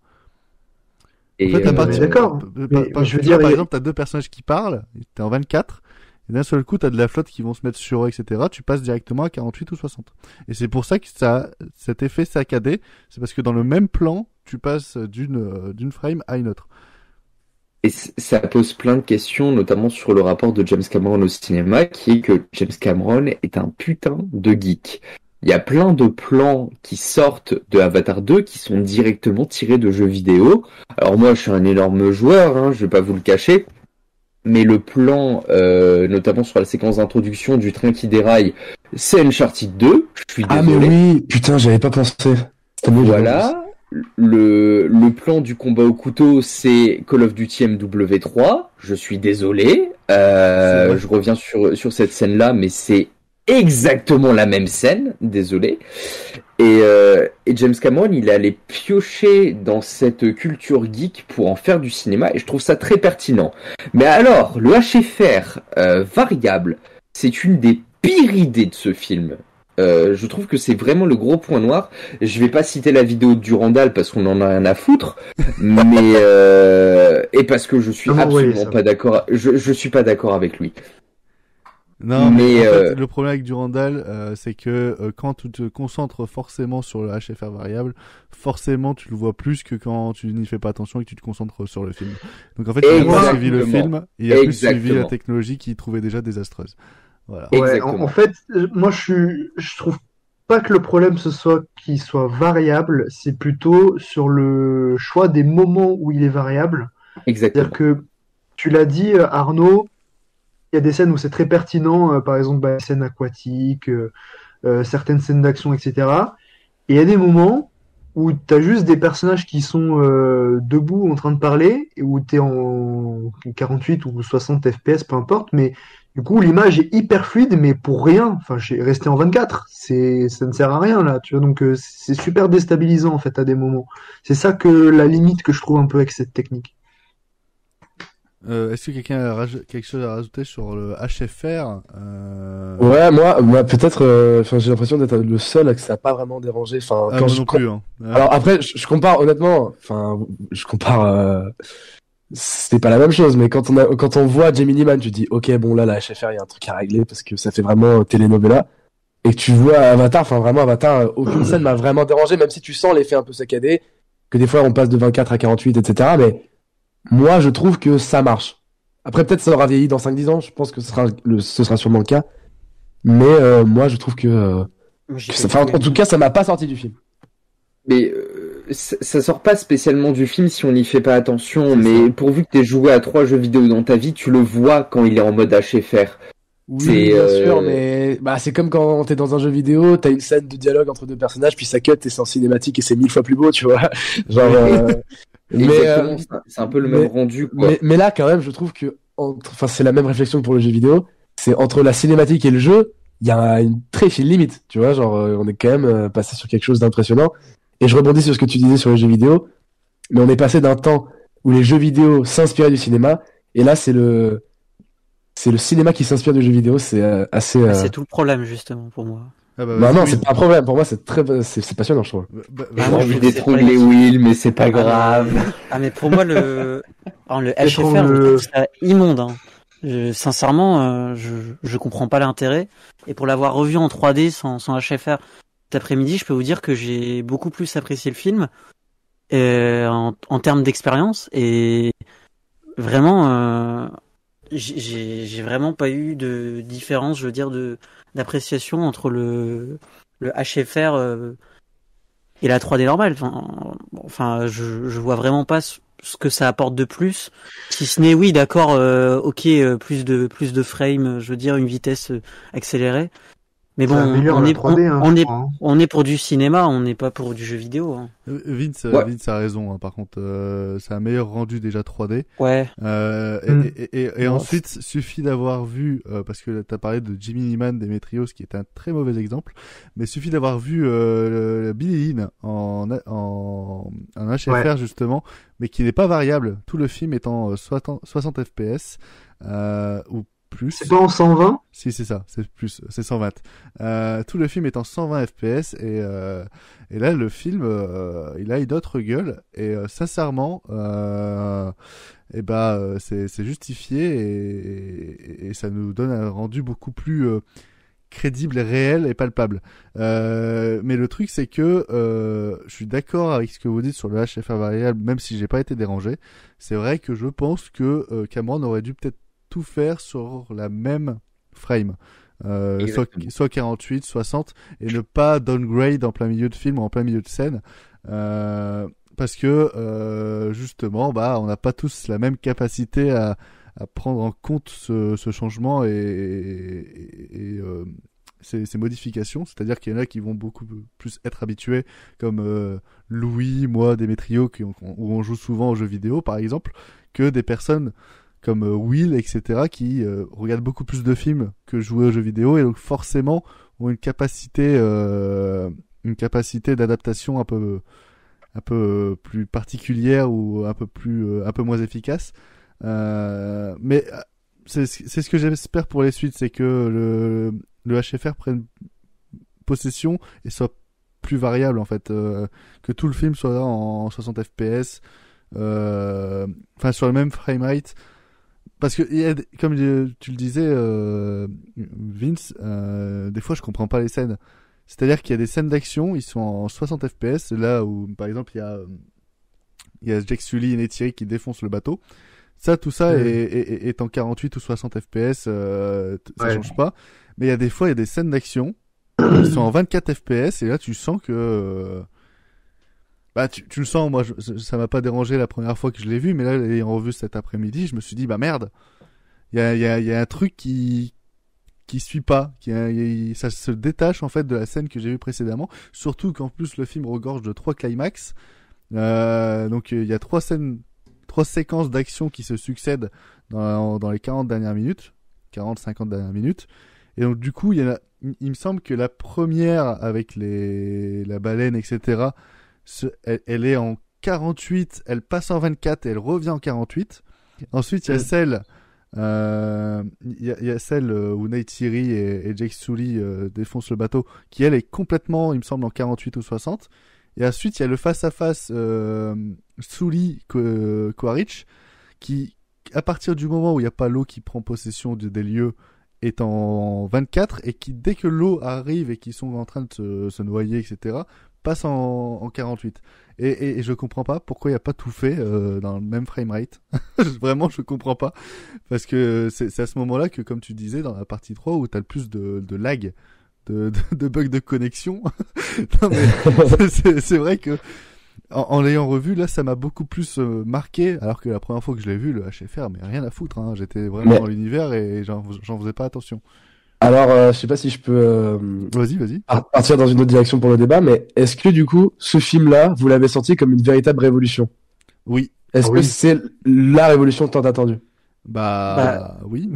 Et en fait, d'accord. Je veux dire, par exemple, t'as deux personnages qui parlent, t'es en 24. Et d'un seul coup, t'as de la flotte qui vont se mettre sur eux, etc. Tu passes directement à 48 ou 60. Et c'est pour ça que cet effet saccadé, c'est parce que dans le même plan, tu passes d'une frame à une autre. Et ça pose plein de questions, notamment sur le rapport de James Cameron au cinéma, qui est que James Cameron est un putain de geek. Il y a plein de plans qui sortent de Avatar 2 qui sont directement tirés de jeux vidéo. Alors moi, je suis un énorme joueur, je vais pas vous le cacher. Mais le plan, notamment sur la séquence d'introduction du train qui déraille, c'est Uncharted 2. Je suis désolé. Ah mais oui, putain, j'avais pas pensé. Voilà. Le plan du combat au couteau, c'est Call of Duty MW3. Je suis désolé. Je reviens sur cette scène-là, mais c'est exactement la même scène. Désolé. Et James Cameron, il est allé piocher dans cette culture geek pour en faire du cinéma, et je trouve ça très pertinent. Mais alors, le HFR variable, c'est une des pires idées de ce film. Je trouve que c'est vraiment le gros point noir. Je vais pas citer la vidéo de Durandal parce qu'on en a rien à foutre, mais et parce que je suis absolument pas d'accord. Je suis pas d'accord avec lui. Non, mais en fait, le problème avec Durandal, c'est que quand tu te concentres forcément sur le HFR variable, forcément tu le vois plus que quand tu n'y fais pas attention et que tu te concentres sur le film. Donc en fait, il a pas suivi le film, il a plus suivi la technologie qu'il trouvait déjà désastreuse. Voilà. Ouais, en fait, moi je trouve pas que le problème ce soit qu'il soit variable, c'est plutôt sur le choix des moments où il est variable. Exactement. C'est-à-dire que tu l'as dit, Arnaud. Il y a des scènes où c'est très pertinent, par exemple les scènes aquatiques, certaines scènes d'action, etc. Et il y a des moments où tu as juste des personnages qui sont debout en train de parler, et où tu es en 48 ou 60 FPS, peu importe, mais du coup l'image est hyper fluide, mais pour rien. Enfin, j'ai resté en 24, ça ne sert à rien là, tu vois, donc c'est super déstabilisant en fait à des moments. C'est ça que la limite que je trouve un peu avec cette technique. Est-ce que quelqu'un a quelque chose à rajouter sur le HFR Ouais, moi peut-être. J'ai l'impression d'être le seul à que ça n'a pas vraiment dérangé. Enfin, quand je non plus. Alors après, je compare honnêtement. Enfin, je compare. C'est pas la même chose, mais quand on voit Gemini Man, tu dis ok, bon là, la HFR, il y a un truc à régler parce que ça fait vraiment telenovela. Et que tu vois Avatar, enfin vraiment Avatar, aucune scène m'a vraiment dérangé, même si tu sens l'effet un peu saccadé, que des fois on passe de 24 à 48, etc. Mais moi, je trouve que ça marche. Après, peut-être ça aura vieilli dans 5-10 ans. Je pense que ce sera sûrement le cas. Mais moi, je trouve que... en tout cas, ça m'a pas sorti du film. Mais ça sort pas spécialement du film si on n'y fait pas attention. Mais pourvu que tu aies joué à 3 jeux vidéo dans ta vie, tu le vois quand il est en mode HFR. Oui, bien sûr, mais c'est comme quand t'es dans un jeu vidéo, t'as une scène de dialogue entre deux personnages, puis ça cut et c'est en cinématique et c'est 1000 fois plus beau, tu vois. Genre... c'est un peu le même rendu, quoi. Mais là, quand même, je trouve que, c'est la même réflexion pour le jeu vidéo. C'est entre la cinématique et le jeu, il y a une très fine limite, tu vois. Genre, on est quand même passé sur quelque chose d'impressionnant. Et je rebondis sur ce que tu disais sur les jeux vidéo. Mais on est passé d'un temps où les jeux vidéo s'inspiraient du cinéma, et là, c'est le cinéma qui s'inspire du jeu vidéo. C'est assez. C'est tout le problème, justement, pour moi. Ah non, c'est pas un problème. Pour moi, c'est passionnant, je trouve. J'ai envie d'étrangler Will, mais c'est pas grave. Mais pour moi, le HFR, je trouve ça immonde. Sincèrement, je comprends pas l'intérêt. Et pour l'avoir revu en 3D sans HFR, après-midi, je peux vous dire que j'ai beaucoup plus apprécié le film en termes d'expérience et vraiment, j'ai vraiment pas eu de différence, je veux dire, d'appréciation entre le HFR et la 3D normale. Enfin, je vois vraiment pas ce que ça apporte de plus, si ce n'est oui, d'accord, plus de frames, je veux dire, une vitesse accélérée. Mais bon, on est pour du cinéma, on n'est pas pour du jeu vidéo. Hein. Vince a raison, hein, par contre, c'est un meilleur rendu déjà 3D. Ouais. Et ensuite, suffit d'avoir vu, parce que t'as parlé de Jimmy Neeman Demetrios, qui est un très mauvais exemple, mais suffit d'avoir vu Billy Lynn en HFR justement, mais qui n'est pas variable. Tout le film est en 60 FPS ou plus. C'est pas en 120? Si, c'est ça, c'est plus, c'est 120. Tout le film est en 120 FPS et là le film il a une autre gueule et sincèrement c'est justifié et ça nous donne un rendu beaucoup plus crédible, réel et palpable. Mais le truc c'est que je suis d'accord avec ce que vous dites sur le HFR variable, même si j'ai pas été dérangé. C'est vrai que je pense que Cameron aurait dû peut-être tout faire sur la même frame, soit 48, 60, et ne pas downgrade en plein milieu de film ou en plein milieu de scène, parce que justement, on n'a pas tous la même capacité à prendre en compte ce changement et ces modifications. C'est-à-dire qu'il y en a qui vont beaucoup plus être habitués, comme Louis, moi, Démétrio, où on joue souvent aux jeux vidéo, par exemple, que des personnes comme Will, etc., qui regardent beaucoup plus de films que jouer aux jeux vidéo et donc forcément ont une capacité d'adaptation un peu plus particulière ou un peu moins efficace. Mais c'est ce que j'espère pour les suites, c'est que le HFR prenne possession et soit plus variable en fait, que tout le film soit en 60 FPS, sur le même framerate. Parce que comme tu le disais, Vince, des fois je comprends pas les scènes. C'est-à-dire qu'il y a des scènes d'action, ils sont en 60 FPS, là où par exemple il y a Jake Sully et Neytiri qui défoncent le bateau. Tout ça est en 48 ou 60 FPS, ça change pas. Mais il y a des fois, il y a des scènes d'action, ils sont en 24 FPS, et là tu sens que tu le sens, moi ça m'a pas dérangé la première fois que je l'ai vu, mais là l'ayant revu cet après-midi, je me suis dit merde, il y a un truc qui suit pas, ça se détache en fait de la scène que j'ai vue précédemment, surtout qu'en plus le film regorge de 3 climax, donc il y a 3 séquences d'action qui se succèdent dans les 50 dernières minutes, 40-50 dernières minutes, et donc du coup il me semble que la première avec la baleine, etc., elle est en 48, elle passe en 24 et elle revient en 48. Ensuite, il y a celle, où Neytiri et Jake Sully défoncent le bateau, qui elle est complètement, il me semble, en 48 ou 60. Et ensuite, il y a le face-à-face Sully Quaritch, qui, à partir du moment où il n'y a pas l'eau qui prend possession des lieux, est en 24, et qui, dès que l'eau arrive et qu'ils sont en train de se noyer, etc., passe en 48. Et je comprends pas pourquoi il n'y a pas tout fait dans le même framerate. Vraiment, je comprends pas. Parce que c'est à ce moment-là que, comme tu disais, dans la partie 3, où tu as le plus de lag, de bugs de connexion. Non, mais c'est vrai que en l'ayant revu, là, ça m'a beaucoup plus marqué, alors que la première fois que je l'ai vu, le HFR, mais rien à foutre. Hein. J'étais vraiment dans l'univers et j'en faisais pas attention. Alors, je sais pas si je peux vas-y. Partir dans une autre direction pour le débat, mais est-ce que du coup, ce film-là, vous l'avez senti comme une véritable révolution? Oui. Est-ce que c'est la révolution tant attendue? Oui.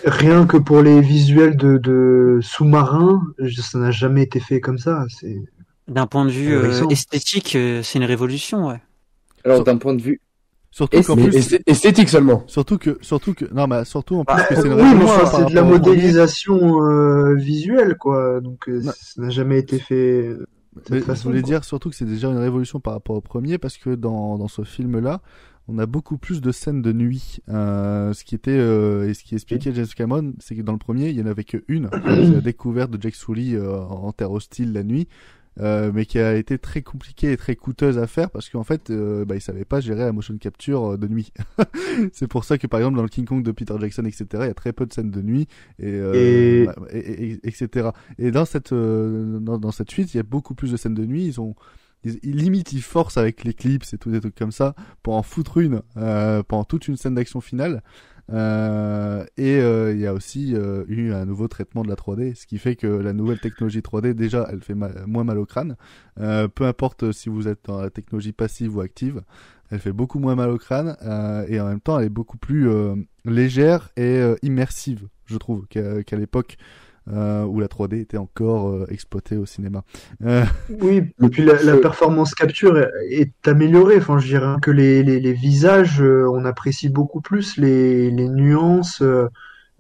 Rien que pour les visuels de sous-marins, ça n'a jamais été fait comme ça. D'un point de vue esthétique, c'est une révolution, ouais. Alors, d'un point de vue surtout qu'en plus esthétique seulement. Surtout en plus que c'est une révolution. Oui, c'est de la modélisation visuelle, quoi. Donc ça n'a jamais été fait. Je voulais dire surtout que c'est déjà une révolution par rapport au premier, parce que dans ce film-là, on a beaucoup plus de scènes de nuit. Ce qui était et ce qui expliquait James Cameron, c'est que dans le premier, il y en avait qu'une, c'est la découverte de Jake Sully en terre hostile la nuit. Mais qui a été très compliquée et très coûteuse à faire parce qu'en fait, ils savaient pas gérer la motion capture de nuit. C'est pour ça que par exemple dans le King Kong de Peter Jackson, etc., il y a très peu de scènes de nuit et etc. Et dans cette dans cette suite, il y a beaucoup plus de scènes de nuit. Ils forcent avec les clips et tout des trucs comme ça pour en foutre une pendant toute une scène d'action finale. Il y a aussi eu un nouveau traitement de la 3D, ce qui fait que la nouvelle technologie 3D, déjà, elle fait moins mal au crâne. Peu importe si vous êtes dans la technologie passive ou active, elle fait beaucoup moins mal au crâne et en même temps, elle est beaucoup plus légère et immersive, je trouve, qu'à l'époque. Où la 3D était encore exploitée au cinéma. Oui, et puis la performance capture est améliorée. Enfin, je dirais que les visages, on apprécie beaucoup plus les nuances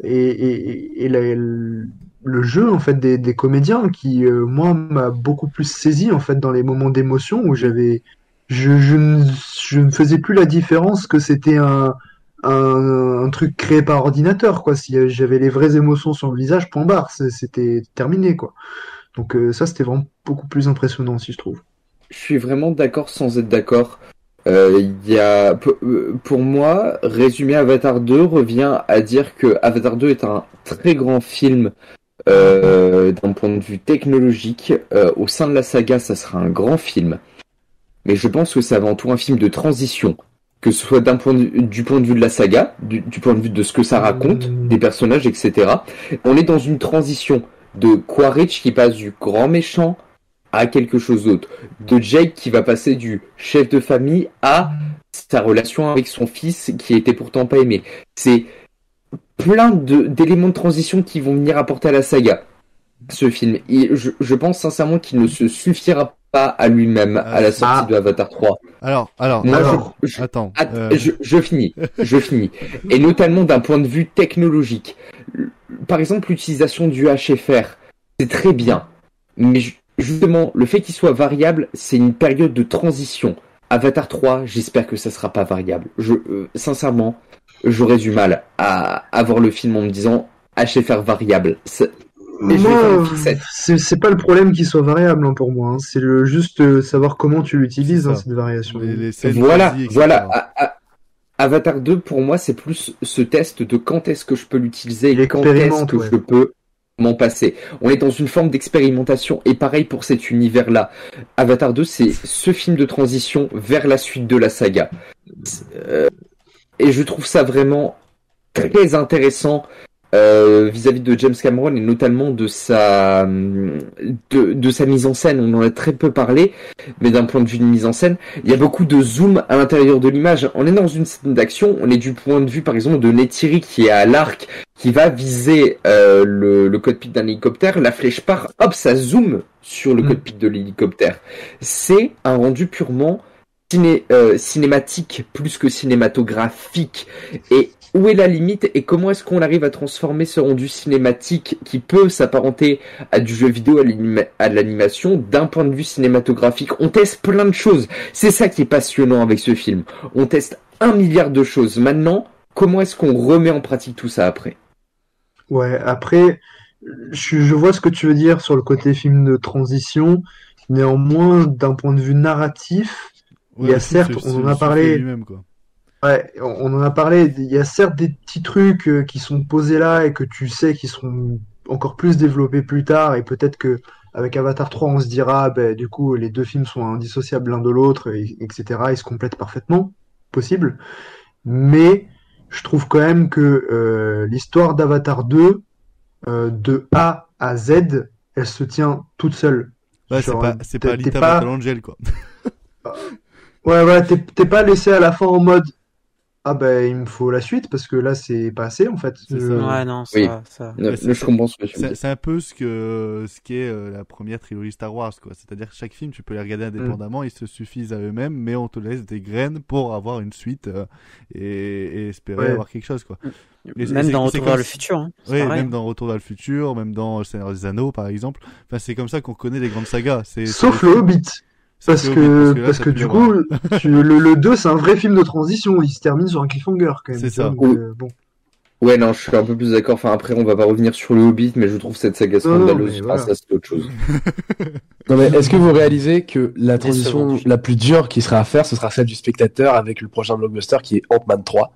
et le jeu en fait des comédiens qui, moi, m'a beaucoup plus saisi en fait dans les moments d'émotion où je ne faisais plus la différence que c'était un truc créé par ordinateur, quoi. Si j'avais les vraies émotions sur le visage, point barre, c'était terminé, quoi. Donc ça, c'était vraiment beaucoup plus impressionnant, si je trouve. Je suis vraiment d'accord sans être d'accord. Pour moi, résumer Avatar 2 revient à dire que Avatar 2 est un très grand film d'un point de vue technologique. Au sein de la saga, ça sera un grand film. Mais je pense que c'est avant tout un film de transition. Que ce soit du point de vue de la saga, du point de vue de ce que ça raconte, des personnages, etc. On est dans une transition de Quaritch qui passe du grand méchant à quelque chose d'autre. De Jake qui va passer du chef de famille à sa relation avec son fils qui était pourtant pas aimé. C'est plein d'éléments de transition qui vont venir apporter à la saga, ce film. Et je pense sincèrement qu'il ne se suffira pas à lui-même à la sortie de Avatar 3. Je finis. Et notamment d'un point de vue technologique. Par exemple, l'utilisation du HFR, c'est très bien. Mais justement, le fait qu'il soit variable, c'est une période de transition. Avatar 3, j'espère que ça sera pas variable. Sincèrement, j'aurais du mal à voir le film en me disant HFR variable. Moi, c'est pas le problème qu'il soit variable hein, pour moi. Hein. C'est juste savoir comment tu l'utilises cette variation. Voilà. Avatar 2 pour moi c'est plus ce test de quand est-ce que je peux l'utiliser et quand est-ce que je peux m'en passer. On est dans une forme d'expérimentation et pareil pour cet univers-là. Avatar 2 c'est ce film de transition vers la suite de la saga. Et je trouve ça vraiment très intéressant. Vis-à-vis de James Cameron et notamment de sa mise en scène, on en a très peu parlé, mais d'un point de vue de mise en scène, il y a beaucoup de zoom à l'intérieur de l'image. On est dans une scène d'action, on est du point de vue par exemple de Neytiri qui est à l'arc, qui va viser le cockpit d'un hélicoptère, la flèche part, hop, ça zoome sur le cockpit de l'hélicoptère. C'est un rendu purement cinématique plus que cinématographique. Et où est la limite et comment est-ce qu'on arrive à transformer ce rendu cinématique qui peut s'apparenter à du jeu vidéo, à de l'animation, d'un point de vue cinématographique. On teste plein de choses. C'est ça qui est passionnant avec ce film. On teste 1 milliard de choses. Maintenant, comment est-ce qu'on remet en pratique tout ça après ? Ouais, après, je vois ce que tu veux dire sur le côté film de transition. Néanmoins, d'un point de vue narratif, il y a certes, on en a parlé... Ouais, on en a parlé, il y a certes des petits trucs qui sont posés là et que tu sais qui seront encore plus développés plus tard et peut-être que avec Avatar 3 on se dira du coup les deux films sont indissociables l'un de l'autre etc. Ils se complètent parfaitement, possible. Mais je trouve quand même que l'histoire d'Avatar 2 de A à Z elle se tient toute seule. Ouais, c'est pas Alita Battle Angel quoi. Ouais, t'es pas laissé à la fin en mode il me faut la suite parce que là c'est pas assez en fait. C'est ça. Ouais non ça. Oui. Je comprends ce que tu veux dire. C'est un peu ce qu'est la première trilogie Star Wars quoi. C'est-à-dire que chaque film tu peux les regarder indépendamment, ils se suffisent à eux-mêmes, mais on te laisse des graines pour avoir une suite et espérer avoir quelque chose quoi. Même dans Retour vers le futur. Hein, oui, même dans Retour vers le futur, même dans Le Seigneur des Anneaux par exemple. Enfin c'est comme ça qu'on connaît les grandes sagas. Sauf le Hobbit. Parce que du coup, le 2, c'est un vrai film de transition. Il se termine sur un cliffhanger, quand même. C'est ça. Donc, bon. Ouais, non, je suis un peu plus d'accord. Enfin, après, on va pas revenir sur le Hobbit, mais je trouve cette saga scandaleuse. voilà. Ça, c'est autre chose. Non, mais est-ce que vous réalisez que la transition la plus dure qui sera à faire, ce sera celle du spectateur avec le prochain blockbuster qui est Ant-Man 3?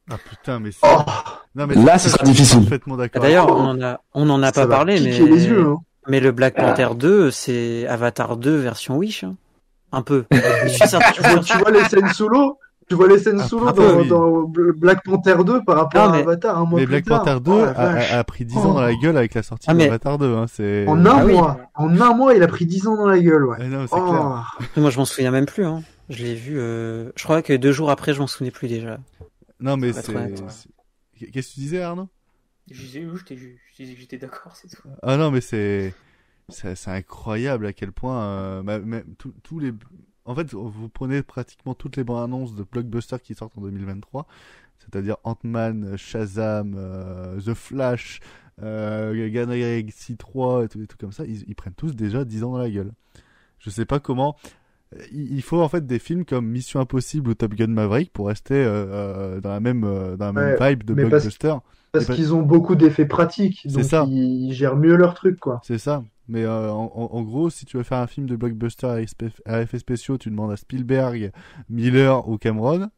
Ah putain, mais c'est... Non, mais là, ce sera difficile. Parfaitement d'accord. D'ailleurs, on en a pas parlé, mais... les yeux, hein. Mais le Black Panther 2, c'est Avatar 2 version Wish. Hein. Un peu. Je suis certain- Tu vois les scènes solo dans Black Panther 2 par rapport à Avatar, un mois mais plus Black Panther 2 a pris 10 ans dans la gueule avec la sortie d'Avatar 2. Hein, c'est... En un mois, il a pris 10 ans dans la gueule, ouais. Non, c'est clair. Moi, je m'en souviens même plus. Hein. Je l'ai vu. Je crois que 2 jours après, je m'en souvenais plus déjà. Non, mais c'est... Qu'est-ce que tu disais, Arnaud? Je disais que j'étais d'accord, c'est tout. Ah non, mais c'est incroyable à quel point tous les... En fait, vous prenez pratiquement toutes les bandes annonces de blockbusters qui sortent en 2023, c'est-à-dire Ant-Man, Shazam, The Flash, Galaxy 3 et tout comme ça, ils prennent tous déjà 10 ans dans la gueule. Je sais pas comment... Il faut en fait des films comme Mission Impossible ou Top Gun Maverick pour rester dans la même vibe de blockbuster. Parce qu'ils ont beaucoup d'effets pratiques, donc ça. Ils gèrent mieux leur truc, quoi. C'est ça. Mais en gros, si tu veux faire un film de blockbuster à effets spéciaux, tu demandes à Spielberg, Miller ou Cameron.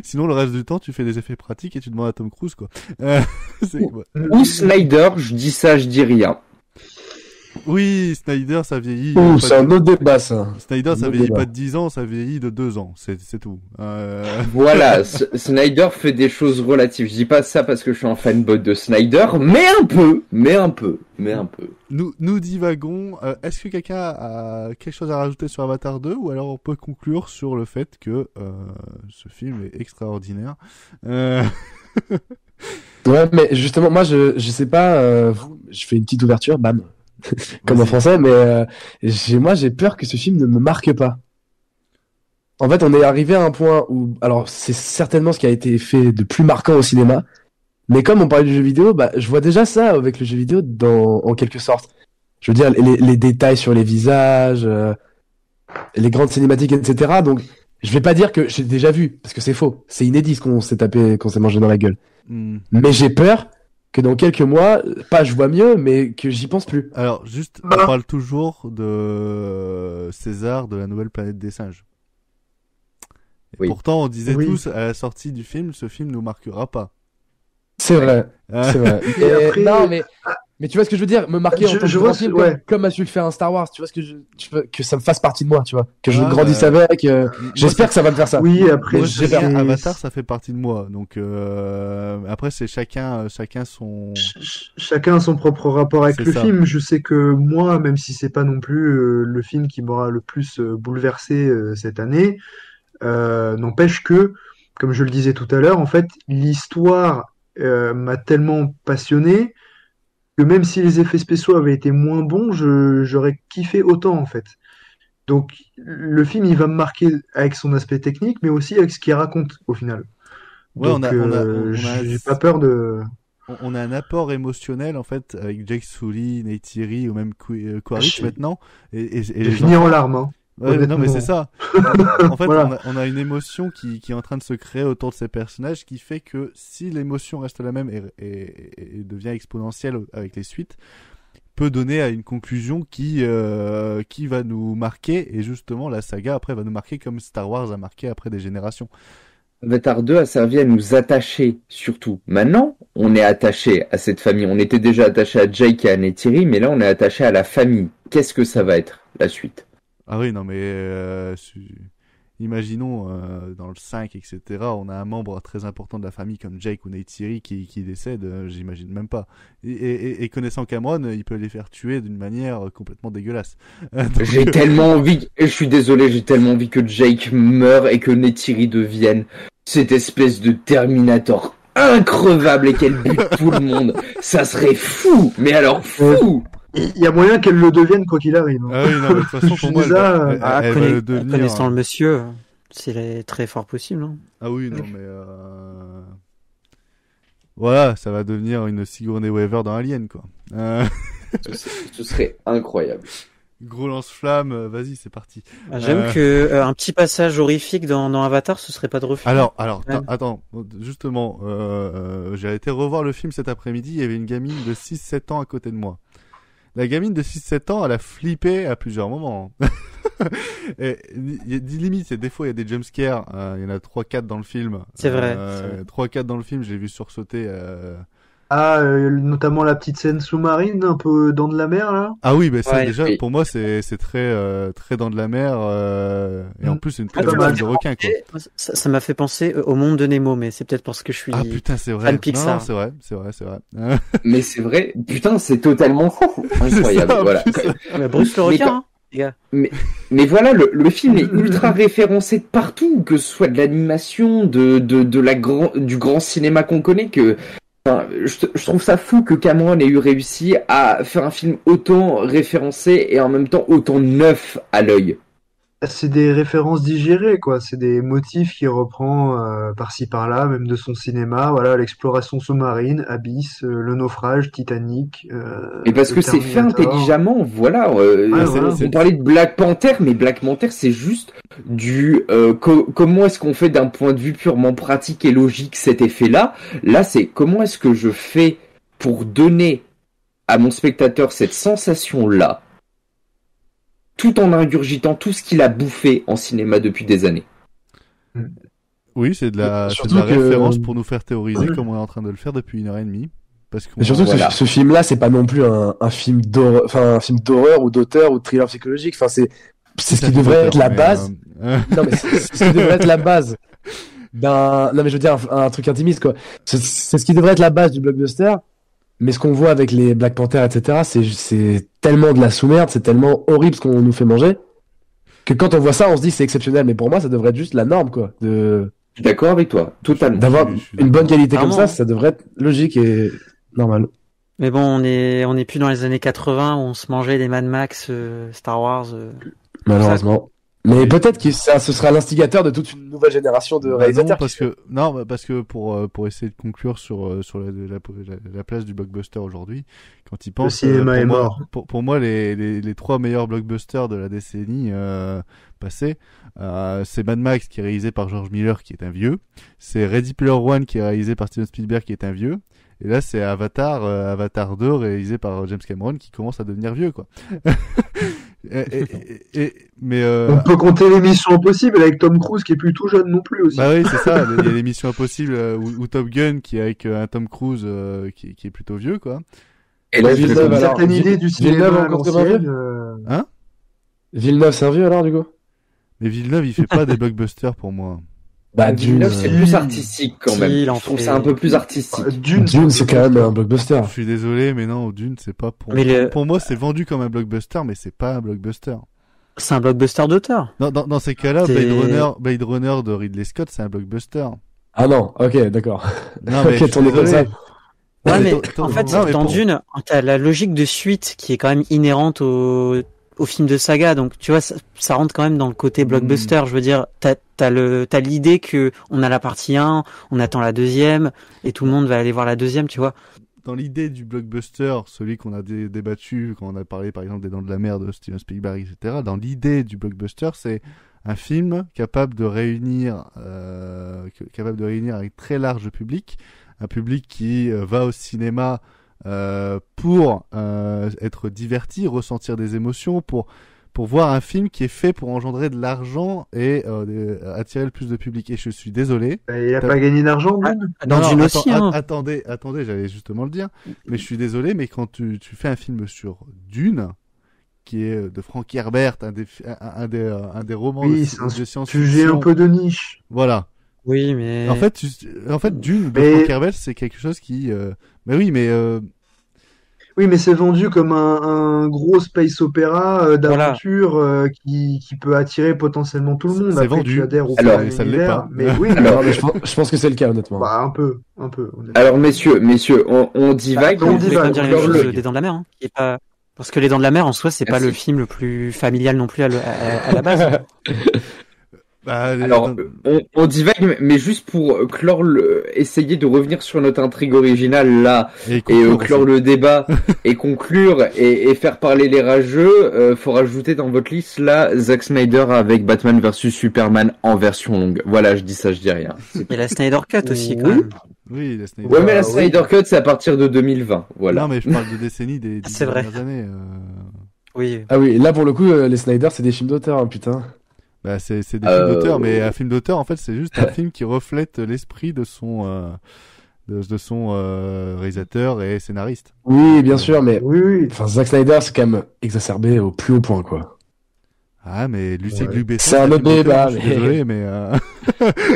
Sinon, le reste du temps, tu fais des effets pratiques et tu demandes à Tom Cruise, quoi. Ou Snyder, je dis ça, je dis rien. Oui, Snyder, ça vieillit. C'est un autre débat, ça. Snyder, ça vieillit pas de 10 ans, ça vieillit de 2 ans. C'est tout. Voilà, Snyder fait des choses relatives. Je dis pas ça parce que je suis un fanboy de Snyder, mais un peu. Nous divagons. Est-ce que quelqu'un a quelque chose à rajouter sur Avatar 2 ou alors on peut conclure sur le fait que ce film est extraordinaire. Ouais, mais justement, moi, je sais pas, je fais une petite ouverture, bam. Comme en français, mais j'ai peur que ce film ne me marque pas. En fait, on est arrivé à un point où, alors c'est certainement ce qui a été fait de plus marquant au cinéma, mais comme on parlait du jeu vidéo, bah je vois déjà ça avec le jeu vidéo en quelque sorte. Je veux dire les détails sur les visages, les grandes cinématiques, etc. Donc je vais pas dire que j'ai déjà vu parce que c'est faux, c'est inédit ce qu'on s'est tapé, qu'on s'est mangé dans la gueule. Mais j'ai peur que dans quelques mois, pas je vois mieux, mais que j'y pense plus. Alors, juste, on parle toujours de César de la Nouvelle Planète des Singes. Et pourtant, on disait tous, à la sortie du film, ce film nous marquera pas. C'est vrai, c'est vrai. Et après... Non, mais tu vois ce que je veux dire, me marquer en tant que grand film, comme a su le faire un Star Wars, tu vois ce que que ça me fasse partie de moi, tu vois, que je grandisse avec. J'espère que ça va me faire ça. Oui, après, Avatar, ça fait partie de moi, donc après c'est chacun son. Chacun a son propre rapport avec le film. Je sais que moi, même si c'est pas non plus le film qui m'aura le plus bouleversé cette année, n'empêche que, comme je le disais tout à l'heure, en fait, l'histoire m'a tellement passionné que même si les effets spéciaux avaient été moins bons, j'aurais kiffé autant en fait. Donc le film il va me marquer avec son aspect technique, mais aussi avec ce qu'il raconte au final. Ouais, donc j'ai pas peur de... On a un apport émotionnel en fait avec Jake Sully, Neytiri ou même Quaritch maintenant. Et j'ai fini en larmes. Hein. Ouais, non mais c'est ça. En fait, voilà. on a une émotion qui est en train de se créer autour de ces personnages qui fait que si l'émotion reste la même et devient exponentielle avec les suites, peut donner à une conclusion qui va nous marquer, et justement la saga après va nous marquer comme Star Wars a marqué après des générations. Avatar 2 a servi à nous attacher surtout. Maintenant, on est attaché à cette famille. On était déjà attaché à Jake et à Neytiri, mais là on est attaché à la famille. Qu'est-ce que ça va être la suite? Ah oui, non mais imaginons dans le 5, etc., on a un membre très important de la famille comme Jake ou Neytiri qui décède, j'imagine même pas. Et connaissant Cameron, il peut les faire tuer d'une manière complètement dégueulasse. J'ai tellement envie, et je suis désolé, j'ai tellement envie que Jake meure et que Neytiri devienne cette espèce de Terminator increvable et qu'elle bute tout le monde. Ça serait fou, mais alors fou. Il y a moyen qu'elle le devienne quoi qu'il arrive. Ah oui, non, mais de toute façon, pour moi, elle va le devenir. Connaissant le monsieur, c'est très fort possible. Hein. Ah oui, non, mais voilà, ça va devenir une Sigourney Weaver dans Alien, quoi. Ce serait incroyable. Gros lance-flamme, vas-y, c'est parti. J'aime que un petit passage horrifique dans Avatar, ce serait pas de refus. Alors, Ouais. attends, justement, j'ai été revoir le film cet après-midi, il y avait une gamine de 6-7 ans à côté de moi. La gamine de 6-7 ans, elle a flippé à plusieurs moments. Et limite, des fois, il y a des jumpscares, il y en a 3-4 dans le film. C'est vrai. 3-4 dans le film, j'ai vu sursauter. Notamment la petite scène sous-marine, un peu dans de la mer, là. Ah oui, bah ça, Ouais, déjà, oui. pour moi, c'est très, très dans de la mer, et en plus, c'est une très pas bonne mal. scène de requin, quoi. Ça m'a fait penser au monde de Nemo, mais c'est peut-être parce que je suis Ah putain, c'est vrai. fan Pixar. Non, c'est vrai. Mais c'est vrai, putain, c'est totalement fou. Incroyable, ça, en voilà. plus. Mais Bruce le Mais requin, quand- hein, les gars. Mais voilà, le film est ultra référencé de partout, que ce soit de l'animation, du grand cinéma qu'on connaît, que enfin, je trouve ça fou que Cameron ait eu réussi à faire un film autant référencé et en même temps autant neuf à l'œil. C'est des références digérées, quoi. C'est des motifs qu'il reprend par-ci par-là, même de son cinéma. Voilà, l'exploration sous-marine, Abyss, le naufrage, Titanic. Et parce que le c'est fait Terminator. intelligemment, voilà. voilà. On parlait de Black Panther, mais Black Panther, c'est juste comment est-ce qu'on fait d'un point de vue purement pratique et logique cet effet-là. Là, c'est comment est-ce que je fais pour donner à mon spectateur cette sensation-là, tout en ingurgitant tout ce qu'il a bouffé en cinéma depuis des années. Oui, c'est de la Surtout que- référence pour nous faire théoriser comme on est en train de le faire depuis 1h30. Parce qu'on Mais surtout que Voilà. ce film-là, c'est pas non plus un film d'horreur, enfin un film d'horreur ou d'auteur ou de thriller psychologique. Enfin, c'est ce qui devrait être la base. Non, mais c'est ce qui devrait être la base non, mais je veux dire un truc intimiste, quoi. C'est ce qui devrait être la base du blockbuster. Mais ce qu'on voit avec les Black Panther, etc., c'est tellement de la sous-merde, c'est tellement horrible ce qu'on nous fait manger, que quand on voit ça, on se dit c'est exceptionnel. Mais pour moi, ça devrait être juste la norme, quoi. Je suis d'accord avec toi, totalement. D'avoir je suis une bonne qualité comme Clairement. ça devrait être logique et normal. Mais bon, on est plus dans les années 80 où on se mangeait des Mad Max, Star Wars. Malheureusement. Mais peut-être que ce sera l'instigateur de toute une nouvelle génération de Bah réalisateurs. non, parce que pour essayer de conclure sur la place du blockbuster aujourd'hui, quand il pense cinéma pour est moi, mort. pour moi les 3 meilleurs blockbusters de la décennie passée, c'est Mad Max qui est réalisé par George Miller qui est un vieux, c'est Ready Player One qui est réalisé par Steven Spielberg qui est un vieux, et là c'est Avatar 2 réalisé par James Cameron qui commence à devenir vieux, quoi. Mais On peut compter les Missions Impossibles avec Tom Cruise qui est plus tout jeune non plus aussi. bah oui, c'est ça. Il y a les Missions Impossibles ou Top Gun qui est avec un Tom Cruise qui est plutôt vieux, quoi. Et là, je J'ai le une Villeneuve, alors, certaine idée du cinéma Villeneuve à encore comme un l'ancienne. vieux Villeneuve, c'est un vieux alors, du coup? Mais Villeneuve, il fait pas des blockbusters pour moi. Bah, Dune, Villeneuve, c'est plus artistique quand Si, même. il en Je trouve fait- ça un peu plus artistique. Dune, c'est quand même un blockbuster. Je suis désolé, mais non, Dune, c'est pas pour Mais le- pour moi, c'est vendu comme un blockbuster, mais c'est pas un blockbuster. C'est un blockbuster d'auteur. Dans ces cas-là, C'est- Blade Runner de Ridley Scott, c'est un blockbuster. Ah non, ok, d'accord. Non, mais Ok, je suis tourné comme désolé. ça. Ouais, mais Non, en fait, non, mais dans pour- Dune, t'as la logique de suite qui est quand même inhérente au film de saga, donc tu vois, ça rentre quand même dans le côté blockbuster. Je veux dire, t'as l'idée que on a la partie 1, on attend la deuxième, et tout le monde va aller voir la deuxième, tu vois. Dans l'idée du blockbuster, celui qu'on a débattu quand on a parlé par exemple des Dents de la Mer de Steven Spielberg, etc. Dans l'idée du blockbuster, c'est un film capable de réunir un très large public, un public qui va au cinéma pour être diverti, ressentir des émotions, pour voir un film qui est fait pour engendrer de l'argent et attirer le plus de public. Et je suis désolé. Il a pas gagné d'argent, Dune. Dans Non, Dune non, aussi, attends, hein. attendez, j'allais justement le dire. Mais je suis désolé, mais quand tu fais un film sur Dune, qui est de Frank Herbert, un des romans Oui, de c'est un science-fiction. sujet un peu de niche. Voilà. Oui, mais En fait, Dune de Mais- Frank Herbert, c'est quelque chose qui. Mais oui, mais Oui, mais c'est vendu comme un gros space opéra d'aventure qui peut attirer potentiellement tout le monde. c'est Après, vendu. tu adhères au Alors, plan ça l'est univers, pas. mais oui, Alors, Non, mais je pense que c'est le cas, honnêtement. bah, un peu. honnêtement. Alors, messieurs, on divague. on on peut divague, pas dire la on même divague. chose des Dents de la Mer, hein, qui est pas... Parce que les Dents de la Mer, en soi, c'est pas Merci. le film le plus familial non plus à la base. Alors, on divague, mais juste pour clore essayer de revenir sur notre intrigue originale là, et clore le débat, et conclure, et faire parler les rageux, faut rajouter dans votre liste là, Zack Snyder avec Batman vs Superman en version longue. Voilà, je dis ça, je dis rien. Et la Snyder Cut aussi, quand même. Oui, la Snyder. Ouais, mais la Snyder Cut, c'est à partir de 2020, voilà. Non, mais je parle de décennies des 10 dernières années. Oui. Ah oui, là pour le coup, les Snyder, c'est des films d'auteur, hein, putain. Bah, c'est des films d'auteur, mais un film d'auteur, en fait, c'est juste un film qui reflète l'esprit de son réalisateur et scénariste. Oui, bien sûr, mais enfin, Zack Snyder, c'est quand même exacerbé au plus haut point, quoi. Ah, mais Lucie Glubesson, c'est un autre débat, je suis désolé, mais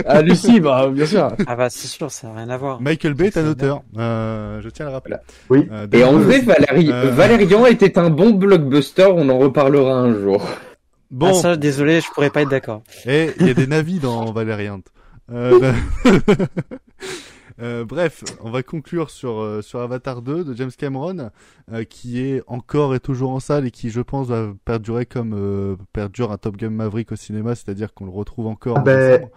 Ah, Lucie, bah, bien sûr. Ah bah, c'est sûr, ça n'a rien à voir. Michael Bay est un auteur, je tiens à le rappeler. Oui. Et en vrai, Valérian était un bon blockbuster, on en reparlera un jour. Bon. Ah, ça, désolé, je pourrais pas être d'accord. Et il y a des navis dans Valérian. Bref, on va conclure sur Avatar 2 de James Cameron, qui est encore et toujours en salle et qui, je pense, va perdurer comme perdure un Top Gun Maverick au cinéma, c'est-à-dire qu'on le retrouve encore en décembre.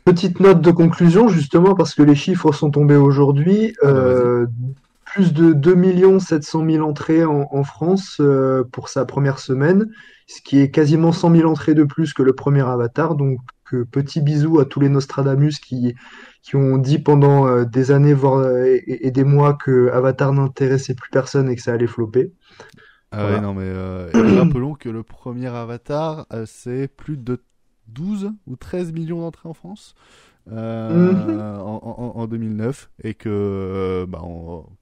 Petite note de conclusion, justement, parce que les chiffres sont tombés aujourd'hui. Plus de 2 700 000 entrées en France pour sa première semaine, ce qui est quasiment 100 000 entrées de plus que le premier Avatar. Donc, petit bisou à tous les Nostradamus qui ont dit pendant des années et des mois que Avatar n'intéressait plus personne et que ça allait flopper. Voilà. Ouais, non, mais rappelons que le premier Avatar, c'est plus de 12 ou 13 millions d'entrées en France. En 2009 et que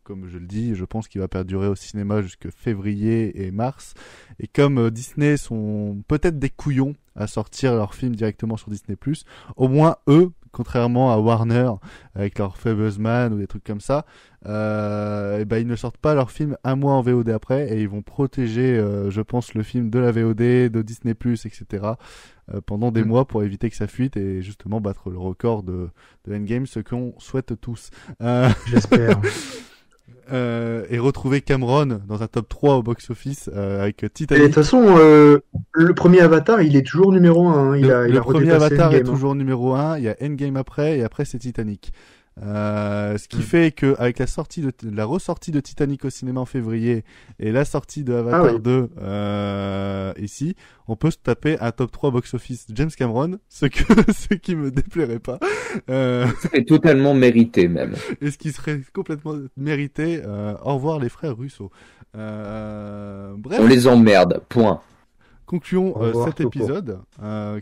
comme je le dis, je pense qu'il va perdurer au cinéma jusque février et mars, et comme Disney sont peut-être des couillons à sortir leurs films directement sur Disney+, au moins eux, contrairement à Warner avec leur Fablesman ou des trucs comme ça, ils ne sortent pas leurs films un mois en VOD après, et ils vont protéger je pense le film de la VOD, de Disney+, etc. Pendant des mois pour éviter que ça fuite et justement battre le record de Endgame, ce qu'on souhaite tous. J'espère. Et retrouver Cameron dans un top 3 au box-office avec Titanic. Et de toute façon, le premier Avatar, il est toujours numéro 1. Hein. Le premier Avatar est toujours numéro 1. Il y a Endgame après, et après c'est Titanic. Ce qui fait que avec la ressortie de Titanic au cinéma en février et la sortie de Avatar 2 ici, on peut se taper un top 3 box-office James Cameron, ce qui me déplairait pas. C'est totalement mérité même. Et ce qui serait complètement mérité. Au revoir les frères Russo. Bref. On les emmerde. Point. Concluons cet épisode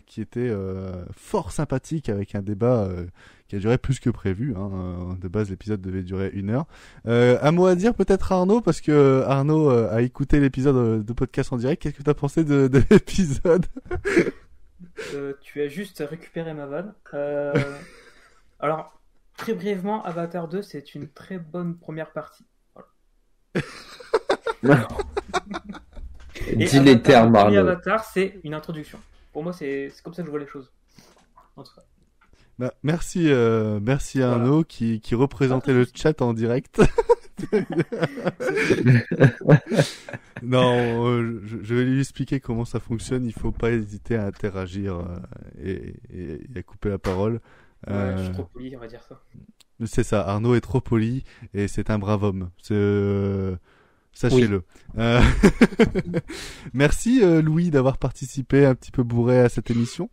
qui était fort sympathique avec un débat qui a duré plus que prévu. De base, l'épisode devait durer 1 heure. Un mot à dire peut-être à Arnaud, parce que Arnaud a écouté l'épisode de podcast en direct. Qu'est-ce que tu as pensé de l'épisode? Tu as juste récupéré ma vanne. Alors, très brièvement, Avatar 2, c'est une très bonne première partie. Voilà. Dis les termes, Arnaud. Avatar, c'est une introduction. Pour moi, c'est comme ça que je vois les choses. En tout cas. Bah, merci Arnaud qui représentait le chat en direct. Non, je vais lui expliquer comment ça fonctionne. Il faut pas hésiter à interagir et à couper la parole. Je suis trop poli, on va dire ça. C'est ça, Arnaud est trop poli et c'est un brave homme. Sachez-le. Oui. Merci Louis d'avoir participé un petit peu bourré à cette émission.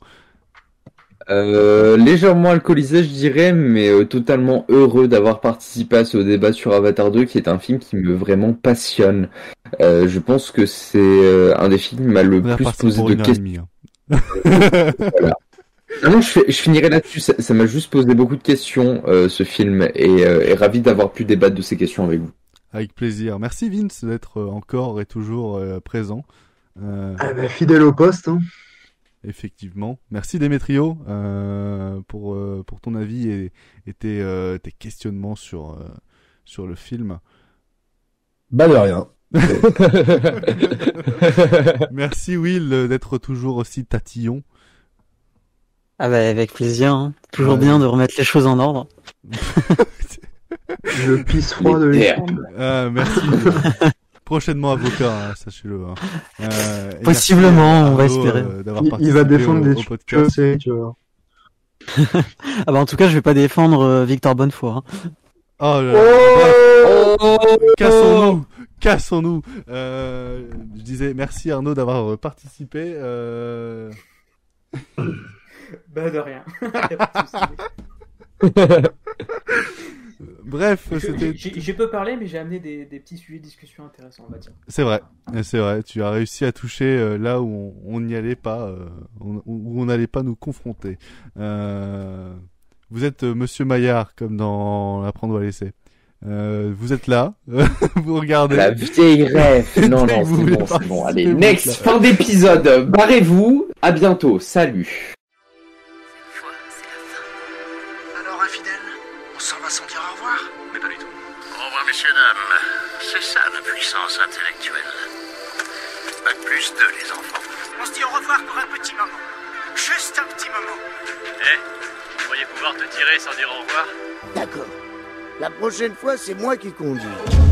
Légèrement alcoolisé, je dirais, mais totalement heureux d'avoir participé à ce débat sur Avatar 2, qui est un film qui me vraiment passionne. Je pense que c'est un des films qui m'a le plus posé de questions. Voilà. Non, je finirai là-dessus. Ça m'a juste posé beaucoup de questions, ce film, et ravi d'avoir pu débattre de ces questions avec vous. Avec plaisir. Merci Vince d'être encore et toujours présent. Fidèle au poste. Hein. Effectivement. Merci Démétrio pour ton avis et tes questionnements sur le film. Bah de rien. Merci Will d'être toujours aussi tatillon. Ah bah avec plaisir. Hein. Toujours bien de remettre les choses en ordre. Le pisse froid de l'écran. Merci. prochainement avocat, hein, sachez-le. Hein. Et Possiblement, on va Arnaud, espérer. d'avoir Il va participé défendre au des tueurs podcast. séries, tu vois. Ah bah en tout cas, je vais pas défendre Victor Bonnefoy. Hein. Oh là là. Bref, cassons-nous. Je disais merci Arnaud d'avoir participé. Bah de rien. Bref, c'était. J'ai peu parlé, mais j'ai amené des petits sujets de discussion intéressants, on va dire. C'est vrai. Tu as réussi à toucher là où on n'y allait pas, où on n'allait pas nous confronter. Vous êtes Monsieur Maillard, comme dans Apprendre ou à laisser. Vous êtes là, vous regardez. La vieille rêve. Non, c'est bon. Allez, next, fin d'épisode. Barrez-vous. À bientôt. Salut. Alors, infidèle, on s'en va sans dire au revoir? Mais pas du tout. Au revoir, messieurs, dames. C'est ça la puissance intellectuelle. Bac plus 2, les enfants. On se dit au revoir pour un petit moment. Juste un petit moment. Vous pourriez pouvoir te tirer sans dire au revoir? D'accord. La prochaine fois, c'est moi qui conduis.